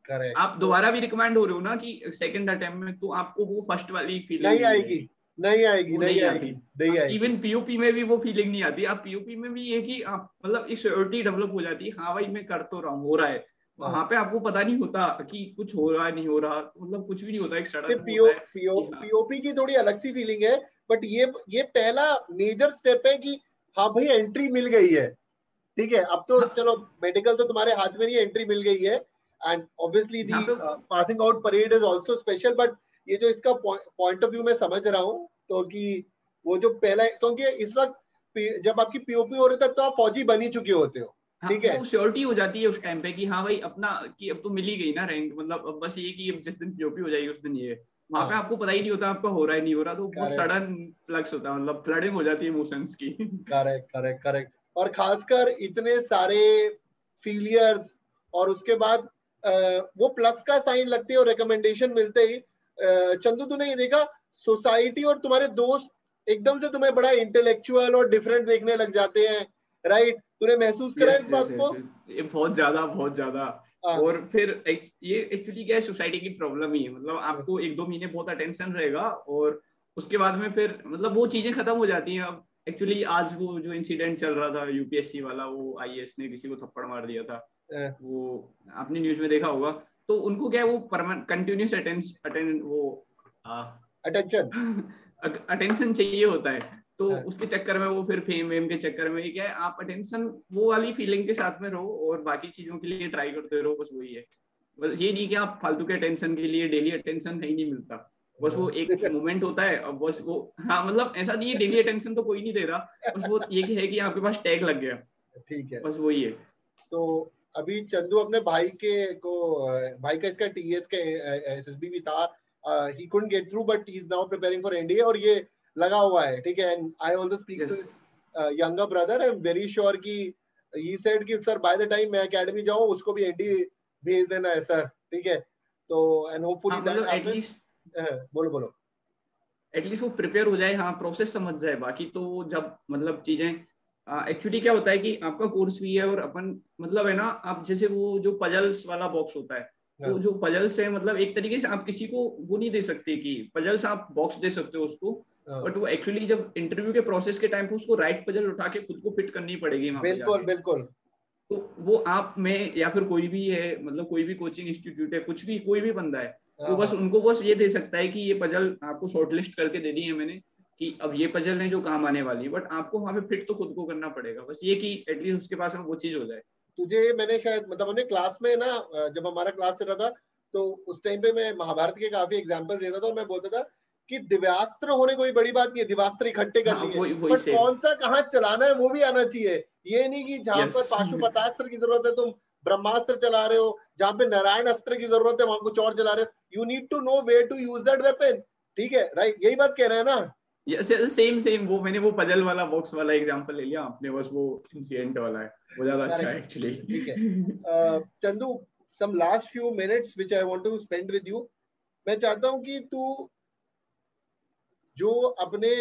करेक्ट। आप तो दोबारा भी रिकमेंड हो रहे हो ना कि सेकंड अटेम्प्ट में, तो आपको वो फर्स्ट वाली फीलिंग नहीं नहीं आएगी, आएगी। नहीं आएगी, वो नहीं नहीं आती। आएगी, नहीं आएगी। इवन पीओपी में भी वो फीलिंग नहीं आती। आप पीओपी में भी ये कि आप मतलब एक श्योरिटी डेवलप हो जाती है, हाँ भाई मैं कर तो रहा हूँ, हो रहा है। हाँ, वहां पे आपको पता नहीं होता कि कुछ हो रहा है नहीं हो रहा, मतलब कुछ भी नहीं होता, एक नहीं, सडन वो होता है कि हाँ। पीओपी की थोड़ी अलग सी फीलिंग है, बट ये पहला मेजर स्टेप है कि हाँ भाई एंट्री मिल गई है, ठीक है। अब तो हाँ, चलो, मेडिकल तो तुम्हारे हाथ में नहीं, एंट्री मिल गई है, एंड ऑब्वियसली दी यहाँ पे passing out parade is also special, but ये जो इसका पॉइंट ऑफ व्यू मैं समझ रहा हूँ, तो कि वो जो पहला, क्योंकि इस वक्त जब आपकी पीओपी हो रही तब तो आप फौजी बनी चुके होते हो, ठीक है। वो श्योरिटी हो जाती है उस टाइम पे कि हाँ भाई अपना, कि अब तो मिल ही गई ना रैंक, मतलब अब बस ये कि अब जिस दिन पीओपी हो जाएगी उस दिन ये, वहां पे आपको पता ही नहीं होता आपका हो रहा है नहीं हो रहा, तो बहुत करेक्ट सडन फ्लक्स होता है, मतलब फ्लडिंग हो जाती है इमोशंस की। Correct correct correct. और खासकर इतने सारे फेलियर्स, और उसके बाद वो प्लस का साइन लगती है और रिकमेंडेशन मिलते ही, चंदू तूने ये देखा, सोसाइटी और तुम्हारे दोस्त एकदम से तुम्हें बड़ा इंटेलेक्चुअल और डिफरेंट देखने लग जाते हैं, राइट? तूने महसूस करा इस यस बात यस को? यस, ये बहुत ज्यादा बहुत ज्यादा। हाँ और फिर ये एक्चुअली क्या है, सोसाइटी की प्रॉब्लम ही है, मतलब आपको एक दो महीने बहुत अटेंशन रहेगा और उसके बाद में फिर मतलब वो चीजें खत्म हो जाती हैं। अब एक्चुअली आज वो जो इंसिडेंट चल रहा था यूपीएससी वाला, वो आईएएस ने किसी को थप्पड़ मार दिया था, वो आपने न्यूज में देखा होगा। तो उनको क्या है, वो परमानेंट कंटिन्यूस अटेंड वो अटेंशन। अटेंशन चाहिए होता है, तो उसके चक्कर में वो फिर फेम वेम के चक्कर में क्या है, आप अटेंशन वो वाली फीलिंग के साथ में रहो और बाकी चीजों के लिए ट्राई करते रहो, बस वही है। बस ये नहीं कि आप फालतू के अटेंशन के लिए, डेली अटेंशन कहीं नहीं मिलता, बस वो एक मोमेंट होता है। अब बस वो, हाँ मतलब ऐसा नहीं है डेली अटेंशन तो कोई नहीं दे रहा, बस वो ये है कि आपके पास टैग लग गया, ठीक है। बस वही है। तो अभी चंदू अपने भाई के को, भाई का इसका टीएस के एसएसबी भी था, he couldn't get through but he is now preparing for NDA, और ये लगा हुआ है, ठीक है। And I also speak to his younger brother, I am very sure कि ही सेड कि सर बाय द टाइम मैं एकेडमी जाऊं उसको भी एनडीए भेज देना है सर, ठीक है। तो एंड होपफुली हाँ, दैट मतलब हैपेंस। बोलो बोलो। एटलीस्ट वो प्रिपेयर हो जाए, हाँ प्रोसेस समझ जाए, बाकी तो जब मतलब चीजें एक्चुअली क्या होता है कि आपका कोर्स भी है और अपन मतलब है ना, आप जैसे वो जो पजल्स वाला बॉक्स होता है, तो जो पजल्स है मतलब एक तरीके से आप किसी को वो नहीं दे सकते कि पजल्स आप बॉक्स दे सकते हो उसको, बट वो एक्चुअली जब इंटरव्यू के प्रोसेस के टाइम पे उसको राइट पजल उठा के खुद को फिट करनी पड़ेगी वहां पे बिल्कुल जाके। बिल्कुल। तो वो आप में या फिर कोई भी है, मतलब कोई भी कोचिंग इंस्टीट्यूट है, कुछ भी कोई भी बंदा है, वो बस उनको बस ये दे सकता है कि ये पजल आपको शॉर्टलिस्ट करके दे दी है मैंने कि अब ये पजल है जो काम आने वाली है, बट आपको वहां पे फिट तो खुद को करना पड़ेगा, बस ये कि एटलीस्ट उसके पास में वो चीज हो जाए। तुझे मैंने शायद मतलब अपने क्लास में ना, जब हमारा क्लास चल रहा था तो उस टाइम पे मैं महाभारत के काफी एग्जांपल देता था और मैं बोलता था कि दिव्यास्त्र होने कोई बड़ी बात नहीं है, दिव्यास्त्र इकट्ठे कर हाँ लिए, वही वही बट सेम। कौन सा कहाँ चलाना है वो भी आना चाहिए। ये नहीं कि जहां यस पर पाशुपतास्त्र की जरूरत है तुम ब्रह्मास्त्र चला रहे हो, जहां पे नारायण अस्त्र की जरूरत है वहां कुछ और चला रहे हो। You need to know where to use that weapon, ठीक है, राइट? यही बात कह रहे हैं ना? यस सेम सेम, वो मैंने वो पजल वाला बॉक्स वाला एग्जांपल ले लिया आपने, बस वो इंसिडेंट वाला है, वो ज्यादा अच्छा है करेक्ट, एक्चुअली। ठीक है। Chandu, some last few minutes which I want to spend with you, मैं चाहता हूं कि तू जो अपने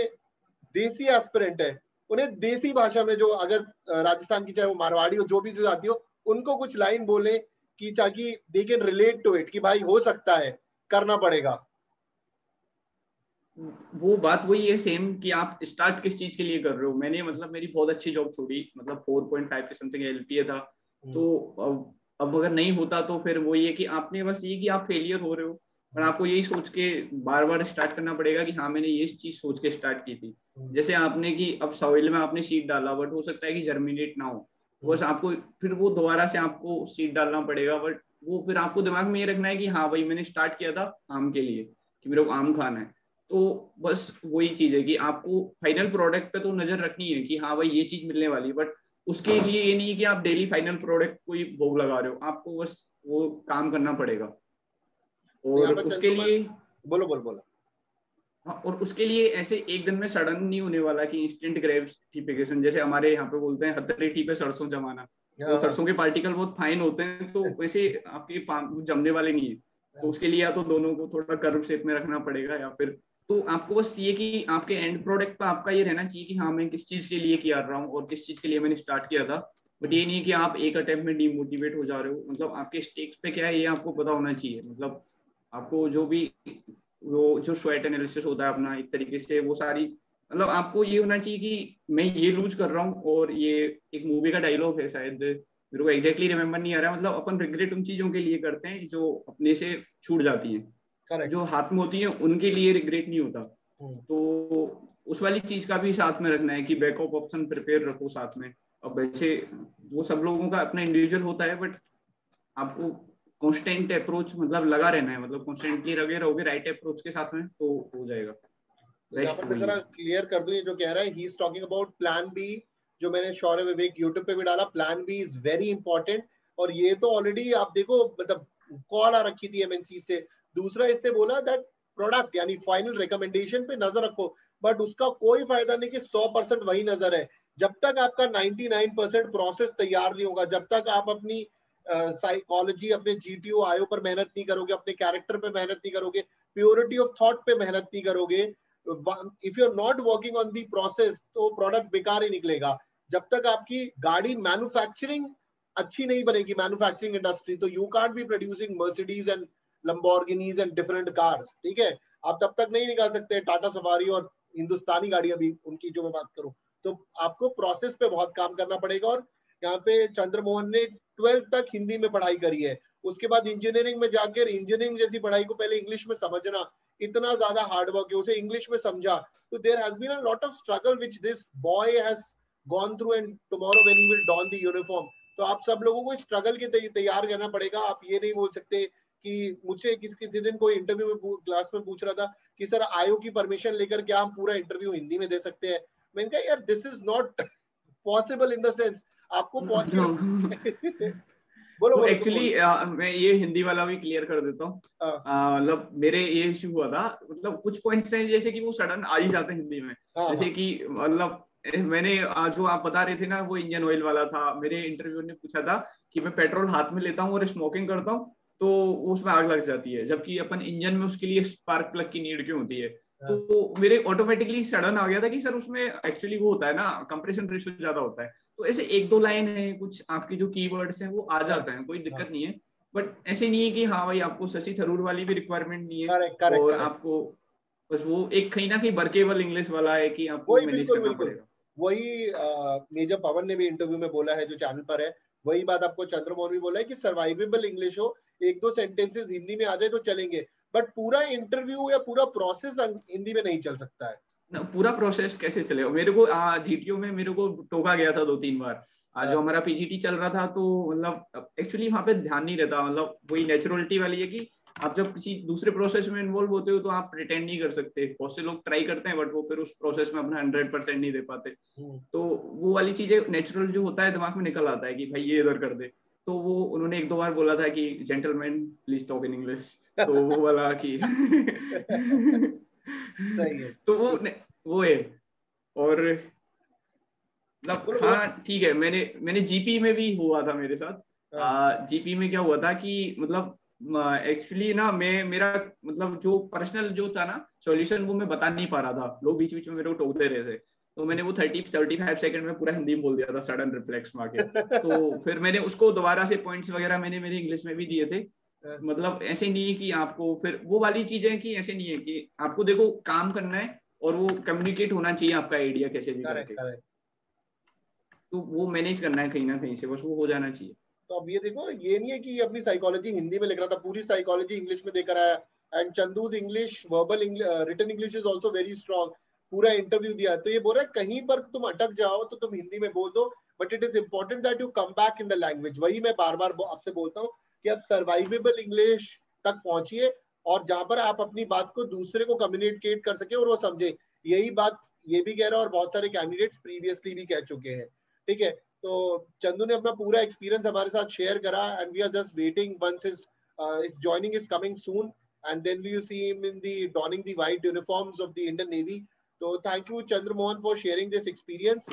देसी एस्पिरेंट है उन्हें देसी भाषा में, जो अगर राजस्थान की चाहे वो मारवाड़ी हो जो भी जो आती हो, उनको कुछ लाइन बोले कि ताकि they can relate to it कि भाई हो सकता है, करना पड़ेगा। वो बात वही है सेम कि आप स्टार्ट किस चीज के लिए कर रहे हो। मैंने मतलब मेरी बहुत अच्छी जॉब छोड़ी, मतलब 4.5 के समथिंग एलपीए था, तो अब अगर नहीं होता तो फिर वो ये कि आपने बस ये कि आप फेलियर हो रहे हो, और आपको यही सोच के बार बार स्टार्ट करना पड़ेगा कि हाँ मैंने ये चीज सोच के स्टार्ट की थी। जैसे आपने कि अब सॉइल में आपने सीड डाला, बट हो सकता है कि जर्मिनेट ना हो, बस आपको फिर वो दोबारा से आपको सीड डालना पड़ेगा, बट वो फिर आपको दिमाग में ये रखना है कि हाँ भाई मैंने स्टार्ट किया था आम के लिए, कि मेरे को आम खाना है। तो बस वही चीज है कि आपको फाइनल प्रोडक्ट पे तो नजर रखनी है कि हाँ भाई ये चीज मिलने वाली है, बट उसके लिए ये नहीं है कि आप डेली फाइनल प्रोडक्ट को ही भोग लगा रहे हो, आपको बस वो काम करना पड़ेगा। तो यहाँ और पर उसके चंदू लिए, बस बोलो बोलो बोलो। हाँ और उसके लिए ऐसे एक दिन में सडन नहीं होने वाला कि इंस्टेंट ग्रेविफिकेशन, जैसे हमारे यहाँ पे बोलते हैं हथेली पे सरसों जमाना, तो हाँ हाँ सरसों के पार्टिकल बहुत फाइन होते हैं, तो वैसे आपके जमने वाले नहीं है। तो उसके लिए या तो दोनों को थोड़ा कर्व शेप में रखना पड़ेगा, या फिर तो आपको बस ये कि आपके एंड प्रोडक्ट पे आपका ये रहना चाहिए कि हाँ मैं किस चीज के लिए किया रहा हूँ और किस चीज के लिए मैंने स्टार्ट किया था। बट ये नहीं कि आप एक अटेम्प्ट में डिमोटिवेट हो जा रहे हो, मतलब आपके स्टेक्स पे क्या है ये आपको पता होना चाहिए। मतलब आपको जो भी वो जो स्वेट एनालिसिस होता है अपना एक तरीके से, वो सारी मतलब आपको ये होना चाहिए कि मैं ये लूज कर रहा हूँ। और ये एक मूवी का डायलॉग है शायद, मेरे को एग्जैक्टली रिमेम्बर नहीं आ रहा है, मतलब अपन रिग्रेट उन चीजों के लिए करते हैं जो अपने से छूट जाती हैं, करेक्ट। जो हाथ में होती हैं उनके लिए रिग्रेट नहीं होता। तो उस वाली चीज का भी साथ में रखना है कि बैकअप ऑप्शन प्रिपेयर रखो साथ में। अब वैसे वो सब लोगों का अपना इंडिविजुअल होता है, बट आपको कॉन्स्टेंट अप्रोच मतलब लगा रहना है, मतलब कॉन्स्टेंटली लगे रहोगे राइट अप्रोच के साथ में तो हो जाएगा। तो यहाँ पर मैं जरा क्लियर कर दूं, ये जो कह रहा है he is talking about plan B, जो मैंने शौर्य विवेक यूट्यूब पे भी डाला, plan B is very important. और ये तो ऑलरेडी आप देखो, मतलब कॉल आ रखी थी एमएनसी से। दूसरा इसने बोला दैट प्रोडक्ट यानी फाइनल रिकमेंडेशन पे नजर रखो, बट उसका कोई फायदा नहीं कि 100% वही नजर है। जब तक आपका 99% प्रोसेस तैयार नहीं होगा, जब तक आप अपनी साइकोलॉजी, अपने जीटीओ आयो पर मेहनत नहीं करोगे, अपने कैरेक्टर पे मेहनत नहीं करोगे, प्योरिटी ऑफ थॉट पे मेहनत नहीं करोगे, if you are not working on the process, तो प्रोडक्ट बेकार ही निकलेगा। जब तक आपकी गाड़ी मैन्युफैक्चरिंग अच्छी नहीं बनेगी, मैन्युफैक्चरिंग इंडस्ट्री, तो you can't be producing Mercedes and Lamborghinis and different cars, ठीक है। आप तब तक नहीं निकाल सकते टाटा सफारी और हिंदुस्तानी गाड़ियां भी, उनकी जो मैं बात करूं, तो आपको प्रोसेस पे बहुत काम करना पड़ेगा। और यहाँ पे चंद्रमोहन ने 12th तक हिंदी में पढ़ाई करी है, उसके बाद इंजीनियरिंग में जाकर इंजीनियरिंग जैसी पढ़ाई को पहले इंग्लिश में समझना, इतना ज्यादा हार्डवर्क है, उसे इंग्लिश में समझा। तो there has been a lot of struggle which this boy has gone through, and tomorrow when he will don the uniform, तो आप सब लोगों को स्ट्रगल के तैयार करना पड़ेगा। आप ये नहीं बोल सकते कि मुझे किसी दिन कोई इंटरव्यू में क्लास में पूछ रहा था कि सर आयो की परमिशन लेकर क्या हम पूरा इंटरव्यू हिंदी में दे सकते हैं। मैंने कहा यार this is not possible in the sense आपको बोलो तो बोलो एक्चुअली मैं ये हिंदी वाला भी क्लियर कर देता हूँ। मतलब मेरे ये इश्यू हुआ था, मतलब कुछ पॉइंट्स हैं जैसे कि वो सडन आ ही जाते हैं हिंदी में। जैसे कि मतलब मैंने जो आप बता रहे थे ना, वो इंजन ऑयल वाला था। मेरे इंटरव्यू ने पूछा था कि मैं पेट्रोल हाथ में लेता हूँ और स्मोकिंग करता हूँ तो उसमें आग लग जाती है, जबकि अपन इंजन में उसके लिए स्पार्क प्लग की नीड क्यों होती है। तो मेरे ऑटोमेटिकली सडन आ गया था कि सर उसमें एक्चुअली वो होता है ना, कंप्रेशन रेशियो ज्यादा होता है। तो ऐसे एक दो लाइन है, कुछ आपकी जो कीवर्ड्स हैं वो आ जाते हैं, कोई दिक्कत नहीं है। बट ऐसे नहीं है कि हाँ भाई आपको शशि थरूर वाली भी रिक्वायरमेंट नहीं है। और आपको बस वो एक कहीं ना कहीं वर्केबल इंग्लिश वाला है कि आपको मैनेज करना पड़ेगा। वही मेजर पवन ने भी इंटरव्यू में बोला है जो चैनल पर है, वही बात आपको चंद्रमोहन भी बोला है कि सर्वाइवेबल इंग्लिश हो, एक दो सेंटेंसेस हिंदी में आ जाए तो चलेंगे, बट पूरा इंटरव्यू या पूरा प्रोसेस हिंदी में नहीं चल सकता है। पूरा प्रोसेस कैसे चलेगा। मेरे को जीटीओ में मेरे को टोका गया था 2-3 बार। जो हमारा पीजीटी चल रहा था, तो मतलब एक्चुअली वहां पे ध्यान नहीं रहता। मतलब वही नेचुरलिटी वाली है कि आप जब किसी दूसरे प्रोसेस में इन्वॉल्व होते हो तो आप प्रिटेंड नहीं कर सकते। बहुत से लोग ट्राई करते हैं बट वो फिर उस प्रोसेस में अपना 100% नहीं दे पाते। तो वो वाली चीजें नेचुरल जो होता है दिमाग में निकल आता है कि भाई ये इधर कर दे। तो वो उन्होंने 1-2 बार बोला था कि gentleman please talk in English, तो वो वाला कि सही है। तो वो है। और मतलब हाँ ठीक है, मैंने जीपी में भी हुआ था मेरे साथ। जीपी में क्या हुआ था कि मतलब एक्चुअली ना मेरा मतलब जो पर्सनल जो था ना सॉल्यूशन, वो मैं बता नहीं पा रहा था। लोग बीच बीच में मेरे को टोकते रहे थे, तो मैंने वो 30-35 सेकंड में पूरा हिंदी में बोल दिया था सडन रिफ्लेक्स में आके। तो फिर मैंने उसको दोबारा से पॉइंट्स वगैरह मैंने मेरे इंग्लिश में भी दिए थे। मतलब ऐसे नहीं है कि आपको फिर वो वाली चीजें कि ऐसे नहीं है कि आपको देखो काम करना है और वो कम्युनिकेट होना चाहिए आपका आइडिया कैसे भी करके। तो वो मैनेज करना है कहीं ना कहीं से, बस वो हो जाना चाहिए। तो अब ये देखो, ये नहीं है कि अपनी साइकोलॉजी हिंदी में लिख रहा था, पूरी साइकोलॉजी इंग्लिश में देकर आया। And Chandu's English, verbal written English is also very strong, पूरा इंटरव्यू दिया। तो ये बोल रहा है कहीं पर तुम अटक जाओ तो तुम हिंदी में बोल दो, but it is important that you come back in the language. वही मैं बार बार आपसे बोलता हूँ कि आप सर्वाइवेबल इंग्लिश तक पहुंचिए, और जहां पर आप अपनी बात को दूसरे को कम्युनिकेट कर सके और वो समझे। यही बात ये भी कह रहा है और बहुत सारे कैंडिडेट्स प्रीवियसली भी कह चुके हैं, ठीक है। तो चंदू ने अपना पूरा एक्सपीरियंस हमारे साथ शेयर करा, and we are just waiting once his joining is coming soon, and then we will see him in the donning the white uniforms of the Indian Navy. So thank you Chandra Mohan for sharing this experience,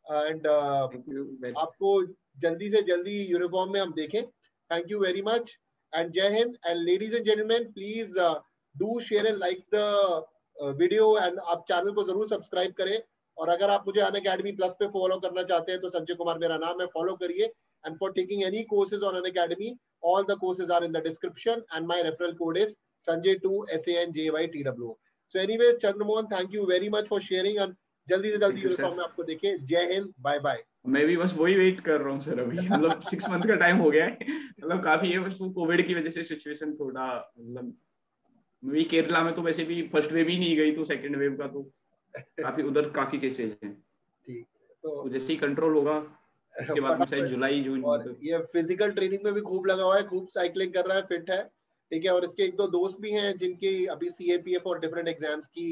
and आपको जल्दी से जल्दी uniform में हम देखें। Thank you very much and जय हिंद। And ladies and gentleman, please do share and like the video, and आप चैनल को जरूर सब्सक्राइब करें। और अगर आप मुझे अनअकैडमी प्लस पे फॉलो करना चाहते हैं तो संजय कुमार मेरा नाम है, फॉलो करिए। And for taking any courses on Unacademy, all the courses are in the description, and my referral code is Sanjay2 SANJYTWO. So anyway, Chandramohan, thank you very much for sharing, and जल्दी से जल्दी uniform में आपको देखे। जय Hind, bye bye. मैं भी बस वही वेट कर रहा हूँ सर अभी। मतलब 6 मंथ का टाइम हो गया है, मतलब काफी है। बस वो कोविड की वजह से सिचुएशन थोड़ा मतलब, वही केरला में तो वैसे भी फर्स्ट वेव ही नहीं गई, तो सेकंड वेव का तो काफी उधर काफी केसेज हैं। ठीक, तो जैसे ही कंट्रोल होगा उसके बाद में शायद जुलाई जून। और ये फिजिकल ट्रेनिंग में भी खूब लगा हुआ है, खूब साइकिलिंग कर रहा है, फिट है, ठीक है। और इसके एक दो दोस्त भी हैं जिनकी अभी सीएपीएफ और डिफरेंट एग्जाम्स की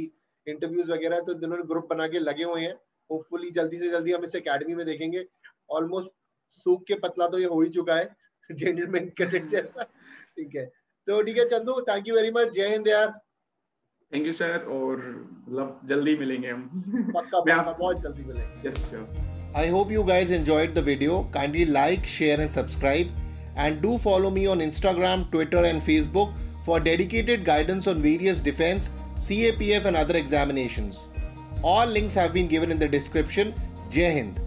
इंटरव्यूज वगैरह, तो इन्होंने ग्रुप बना के लगे हुए हैं। होपफुली जल्दी से जल्दी हम इस एकेडमी में देखेंगे। ऑलमोस्ट सूख के पतला तो ये हो ही चुका है जेंटलमैन कैडेट जैसा। ठीक है, तो ठीक है Chandu, thank you very much. जय हिंद यार। थैंक यू सर, और मतलब जल्दी मिलेंगे हम। पक्का पक्का, बहुत जल्दी मिलेंगे। Yes sir. I hope you guys enjoyed the video. Kindly like, share and subscribe, and do follow me on Instagram, Twitter and Facebook for dedicated guidance on various defense, CAPF and other examinations. All links have been given in the description. Jai Hind.